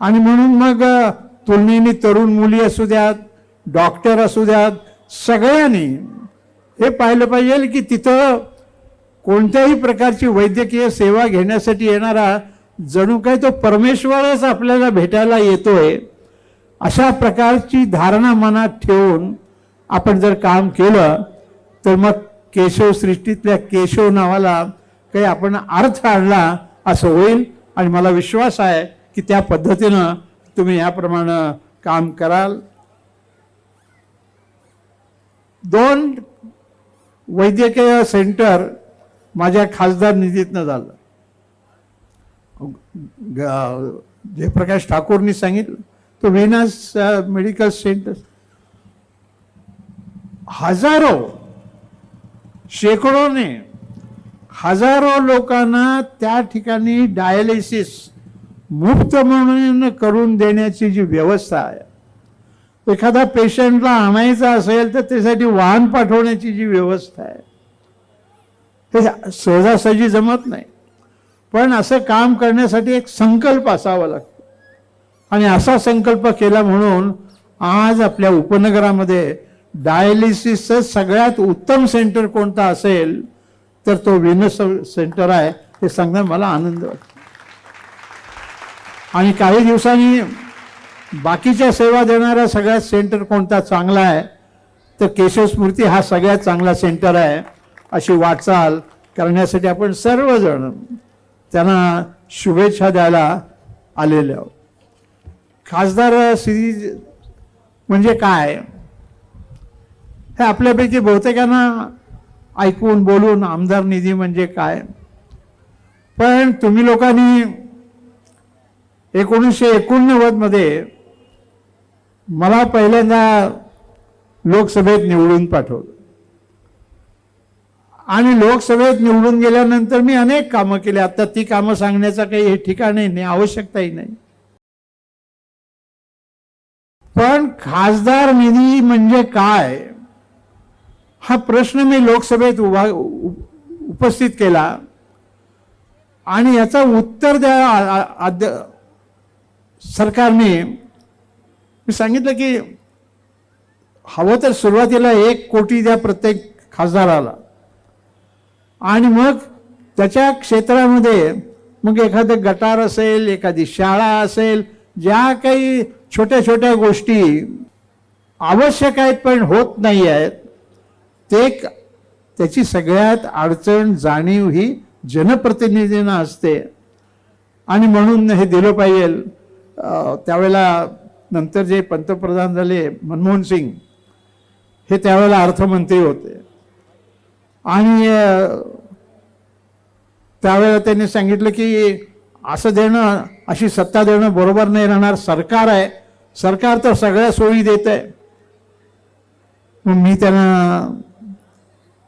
आणि म्हणून मग तुलनेने तरुण मुली असू द्यात, डॉक्टर असू द्यात, सगळ्यांनी हे पाहिलं पाहिजे की तिथं कोणत्याही प्रकारची वैद्यकीय सेवा घेण्यासाठी येणारा जणू काही तो परमेश्वरच आपल्याला भेटायला येतोय, अशा प्रकारची धारणा मनात ठेवून आपण जर काम केलं तर मग केशव सृष्टीतल्या केशव नावाला काही आपण अर्थ आणला असं होईल. आणि मला विश्वास आहे की त्या पद्धतीनं तुम्ही याप्रमाणे काम कराल. 2 वैद्यकीय सेंटर माझ्या खासदार निधीतनं झालं. जयप्रकाश ठाकूरनी सांगितलं तो व्हिनस मेडिकल सेंटर हजारो शेकडोने हजारो लोकांना त्या ठिकाणी डायलिसिस मुक्त म्हणून करून देण्याची जी व्यवस्था आहे, एखादा पेशंटला आणायचा असेल तर त्यासाठी वाहन पाठवण्याची जी व्यवस्था आहे, ते सहजासहजी जमत नाही. पण असं काम करण्यासाठी एक संकल्प असावा लागतो आणि असा संकल्प केला म्हणून आज आपल्या उपनगरामध्ये डायलिसिसचं सगळ्यात उत्तम सेंटर कोणता असेल तर तो व्हिनस सेंटर आहे हे सांगण्यात मला आनंद वाटतो. आणि काही दिवसांनी बाकीच्या सेवा देणारा सगळ्यात सेंटर कोणता चांगला आहे तर केशव स्मृती हा सगळ्यात चांगला सेंटर आहे. अशी वाटचाल करण्यासाठी आपण सर्वजण त्यांना शुभेच्छा द्यायला आलेले आहोत. खासदार सिरीज म्हणजे काय हे आपल्यापैकी बहुतेकांना ऐकून बोलून आमदार निधी म्हणजे काय, पण तुम्ही लोकांनी 1989 मध्ये मला पहिल्यांदा लोकसभेत निवडून पाठवलं आणि लोकसभेत निवडून गेल्यानंतर मी अनेक कामं केली. आता ती कामं सांगण्याचा काही हे ठिकाणही नाही, आवश्यकताही नाही. पण खासदार निधी म्हणजे काय हा प्रश्न मी लोकसभेत उपस्थित केला आणि याचा उत्तर द्या सरकारने मी सांगितलं की हवं तर सुरुवातीला 1 कोटी द्या प्रत्येक खासदाराला आणि मग त्याच्या क्षेत्रामध्ये मग एखादं गटार असेल, एखादी शाळा असेल, ज्या काही छोट्या छोट्या गोष्टी आवश्यक आहेत पण होत नाही आहेत त्याची सगळ्यात अडचण जाणीव ही जनप्रतिनिधींना असते आणि म्हणून हे दिलं पाहिजे. त्यावेळेला नंतर जे पंतप्रधान झाले मनमोहन सिंग हे त्यावेळेला अर्थमंत्री होते आणि त्यावेळेला त्यांनी सांगितलं की असं देणं, अशी सत्ता देणं बरोबर नाही राहणार, सरकार आहे, सरकार तर सगळ्या सोयी देत आहे. मग मी त्यांना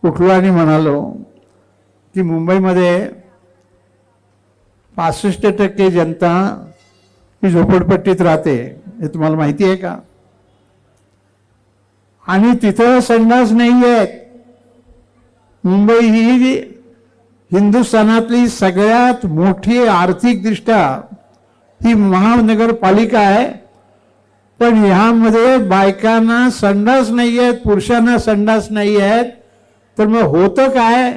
उठलो आणि म्हणालो की मुंबईमध्ये 65% जनता ही झोपडपट्टीत राहते, हे तुम्हाला माहिती आहे का? आणि तिथं संडास नाही आहेत. मुंबई हिंदुस्थानातली सगळ्यात मोठी आर्थिकदृष्ट्या ही महानगरपालिका आहे, पण ह्यामध्ये बायकांना संडास नाही आहेत, पुरुषांना संडास नाही आहेत. तर मग होतं काय,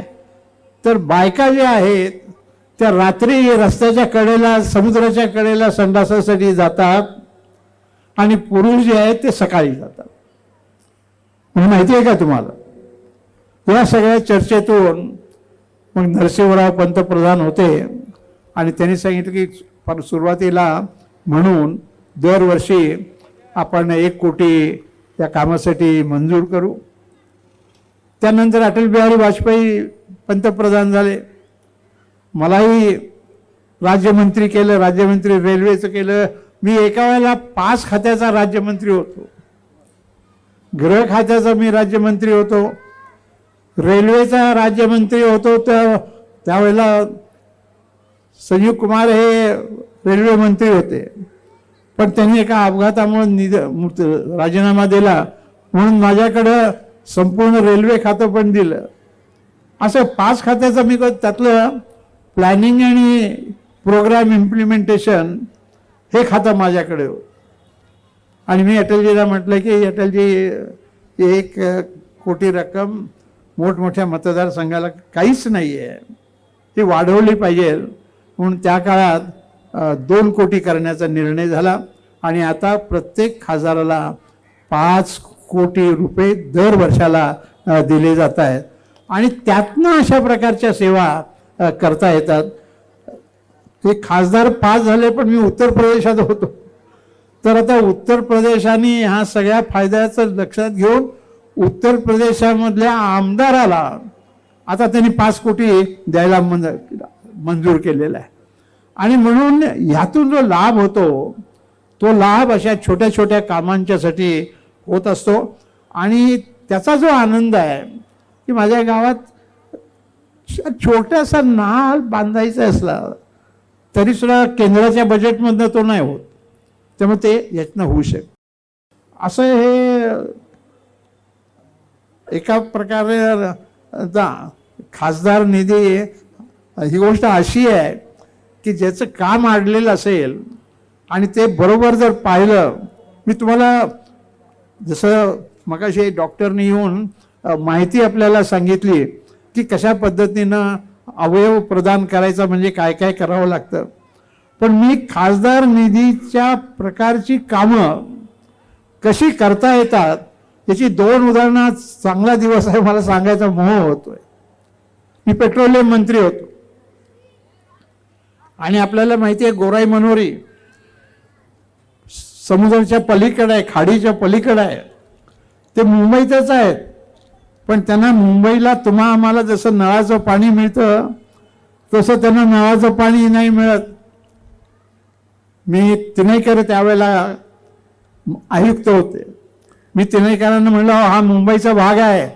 तर बायका ज्या आहेत त्या रात्री रस्त्याच्या कडेला, समुद्राच्या कडेला संडासासाठी जातात आणि पुरुष जे आहेत ते सकाळी जातात. म्हणजे माहिती आहे का तुम्हाला? या सगळ्या चर्चेतून मग नरसिंहराव पंतप्रधान होते आणि त्यांनी सांगितलं की सुरुवातीला म्हणून दरवर्षी आपण 1 कोटी त्या कामासाठी मंजूर करू. त्यानंतर अटल बिहारी वाजपेयी पंतप्रधान झाले, मलाही राज्यमंत्री केलं, राज्यमंत्री रेल्वेचं केलं. मी एका वेळेला 5 खात्याचा राज्यमंत्री होतो. गृह खात्याचा मी राज्यमंत्री होतो, रेल्वेचा राज्यमंत्री होतो. तर त्यावेळेला संजीव कुमार हे रेल्वे मंत्री होते, पण त्यांनी एका अपघातामुळे राजीनामा दिला, म्हणून माझ्याकडं संपूर्ण रेल्वे खातं पण दिलं. असं 5 खात्याचं मी त्यातलं प्लॅनिंग आणि प्रोग्राम इम्प्लिमेंटेशन हे खातं माझ्याकडे होतं. आणि मी अटलजीला म्हटलं की अटलजी 1 कोटी रक्कम मोठमोठ्या मतदारसंघाला काहीच नाही आहे, ती वाढवली पाहिजे. म्हणून त्या काळात 2 कोटी करण्याचा निर्णय झाला आणि आता प्रत्येक खासदाराला 5 कोटी रुपये दर वर्षाला दिले जात आहेत आणि त्यातनं अशा प्रकारच्या सेवा करता येतात. ते खासदार 5 झाले, पण मी उत्तर प्रदेशात होतो. तर आता उत्तर प्रदेशाने ह्या सगळ्या फायद्याचं लक्षात घेऊन उत्तर प्रदेशामधल्या आमदाराला आता त्यांनी 5 कोटी द्यायला मंजूर केलेला आहे. आणि म्हणून ह्यातून जो लाभ होतो तो लाभ अशा छोट्या छोट्या कामांच्यासाठी होत असतो. आणि त्याचा जो आनंद आहे की माझ्या गावात छोटासा नाल बांधायचा असला तरी सुद्धा केंद्राच्या बजेटमधनं तो नाही होत, त्यामुळे ते यातनं होऊ शकतं. असं हे एका प्रकारे खासदार निधी ही गोष्ट अशी आहे की ज्याचं काम अडलेलं असेल आणि ते बरोबर जर पाहिलं. मी तुम्हाला जसं मगाशी डॉक्टरने येऊन माहिती आपल्याला सांगितली की कशा पद्धतीनं अवयव प्रदान करायचा म्हणजे काय काय करावं लागतं, पण मी खासदार निधीच्या प्रकारची कामं कशी करता येतात याची 2 उदाहरणं. चांगला दिवस आहे, मला सांगायचा मोह होतोय. मी पेट्रोलियम मंत्री होतो आणि आपल्याला माहिती आहे गोराई मनोरी समुद्राच्या पलीकडे आहे, खाडीच्या पलीकडे आहे. ते मुंबईतच आहेत, पण त्यांना मुंबईला तुम्हा आम्हाला जसं नळाचं पाणी मिळतं तसं त्यांना नळाचं पाणी नाही मिळत. मी तिनेकर त्यावेळेला आयुक्त होते. मी तिनेकरांना म्हणलं हा मुंबईचा भाग आहे,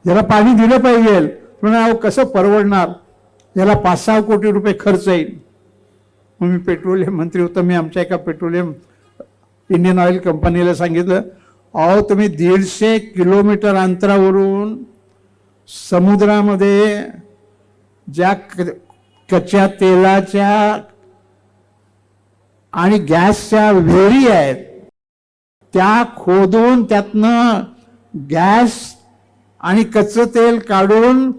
याला पाणी दिलं पाहिजे. म्हणून अहो कसं परवडणार, याला 5-6 कोटी रुपये खर्च येईल. मग मी पेट्रोलियम मंत्री होतो, मी आमच्या एका पेट्रोलियम इंडियन ऑइल कंपनीला सांगितलं अहो तुम्ही 150 किलोमीटर अंतरावरून समुद्रामध्ये ज्या कच्च्या तेलाच्या आणि गॅसच्या विहिरी आहेत त्या खोदून त्यातनं गॅस आणि कच्चं तेल काढून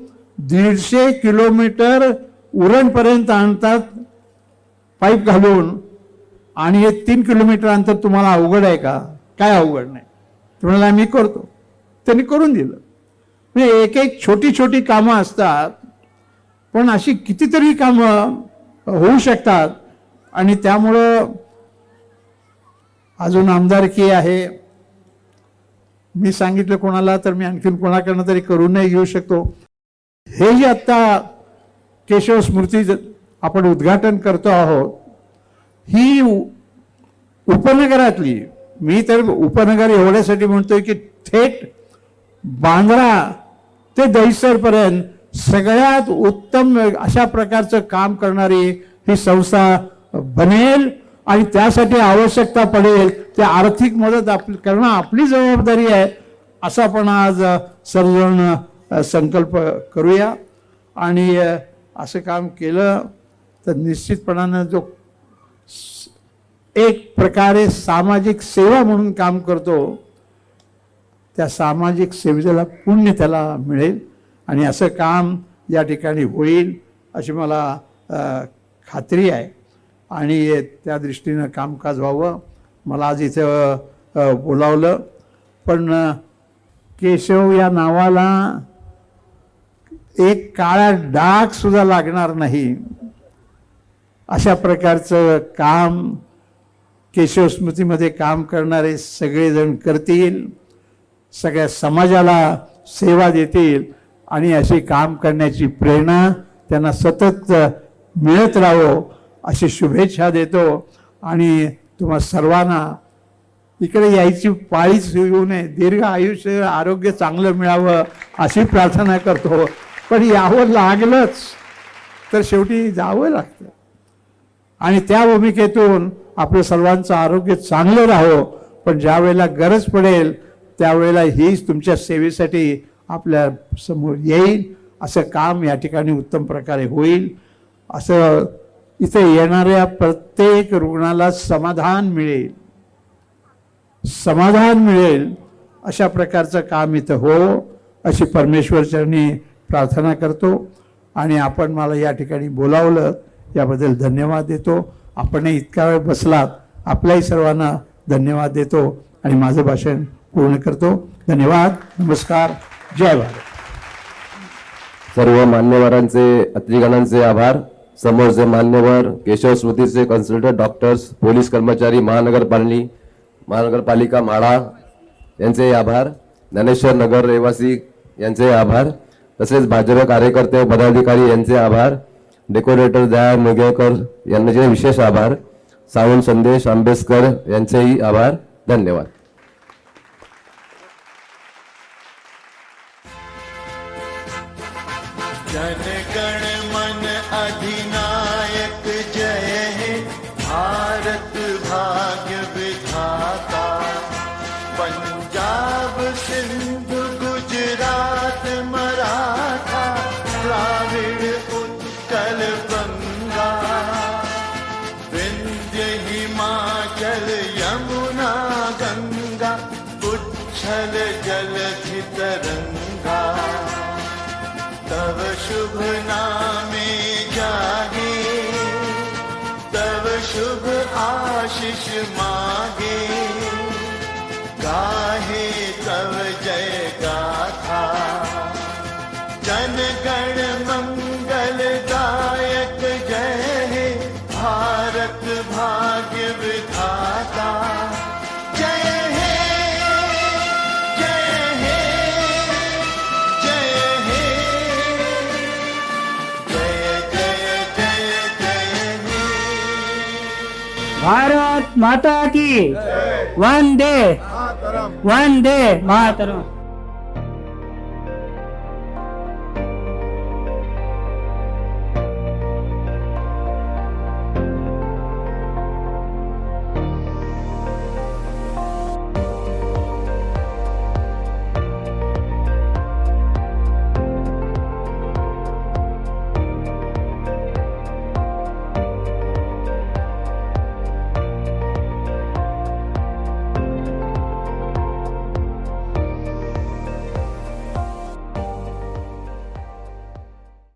150 किलोमीटर उरणपर्यंत आणतात पाईप घालून. आणि हे 3 किलोमीटर अंतर तुम्हाला अवघड आहे का? काय अवघड नाही. तुम्हाला मी करतो. त्यांनी करून दिलं. म्हणजे एक छोटी छोटी कामं असतात, पण अशी कितीतरी कामं होऊ शकतात. आणि त्यामुळं अजून आमदारकी आहे. मी सांगितलं कोणाला तर मी आणखीन कोणाकडनं तरी करूनही घेऊ शकतो. हे जे आत्ता केशव स्मृती आपण उद्घाटन करतो आहोत ही उपनगरातली, मी तर उपनगर एवढ्यासाठी म्हणतोय की थेट बांद्रा ते दहिसरपर्यंत सगळ्यात उत्तम अशा प्रकारचं काम करणारी ही संस्था बनेल. आणि त्यासाठी आवश्यकता पडेल ते आर्थिक मदत करणं आपली जबाबदारी आहे, असं आपण आज सर्वजण संकल्प करूया. आणि असं काम केलं तर निश्चितपणानं जो एक प्रकारे सामाजिक सेवा म्हणून काम करतो त्या सामाजिक सेवेला पुण्य त्याला मिळेल आणि असं काम या ठिकाणी होईल अशी मला खात्री आहे आणि त्या दृष्टीनं कामकाज व्हावं. मला आज इथं बोलावलं पण केशव या नावाला एक काळा डाग सुद्धा लागणार नाही अशा प्रकारचं काम केशव स्मृतीमध्ये काम करणारे सगळेजण करतील, सगळ्या समाजाला सेवा देतील आणि अशी काम करण्याची प्रेरणा त्यांना सतत मिळत राहो अशी शुभेच्छा देतो आणि तुम्हा सर्वांना इकडे यायची पाळीच येऊ नये, दीर्घ आयुष्य आरोग्य चांगलं मिळावं अशी प्रार्थना करतो. पण यावं लागलंच तर शेवटी जावं लागतं आणि त्या भूमिकेतून आपलं सर्वांचं आरोग्य चांगलं राहो. पण ज्या वेळेला गरज पडेल त्यावेळेला हीच तुमच्या सेवेसाठी आपल्या समोर येईल, असं काम या ठिकाणी उत्तम प्रकारे होईल. असं इथे येणाऱ्या प्रत्येक रुग्णाला समाधान मिळेल अशा प्रकारचं काम इथं हो अशी परमेश्वरचरणी प्रार्थना करतो. आणि आपण मला या ठिकाणी बोलावलं याबद्दल धन्यवाद देतो. आपणही इतका वेळ बसलात, आपल्याही सर्वांना धन्यवाद देतो आणि माझं भाषण पूर्ण करतो. धन्यवाद. नमस्कार. जय भारत. सर्व मान्यवरांचे अतिथीगणांचे आभार. समोरचे मान्यवर केशव स्मृतीचे कन्सल्टंट डॉक्टर्स, पोलीस कर्मचारी, महानगरपालिका म्हाडा यांचे आभार. ज्ञानेश्वर नगर रहिवासी यांचे आभार. तसेच भाजप कार्यकर्ते पदाधिकारी यांचे आभार. डेकोरेटर दया मुगेकर यांचे विशेष आभार. सावंत संदेश आंबेडकर यांचेही आभार. धन्यवाद. जनगण मन अधिनायक जय हे भारत भाग्य विधाता. पंजाब सिंध गुजरात मराठा द्राविड़ उत्कल बंगा. विंध्य हिमाचल यमुना गंगा उच्छल जलधि तरंगा. तव शुभ नामे जागे, तव शुभ आशीष मागे. गाहे तव जय गाथा. जनगण मंगलदायक जय हे भारत भाग्य विधाता. जय हे जय हे जय हे जय जय जय जय हे. भारत माता की वंदे वंदे मातरम.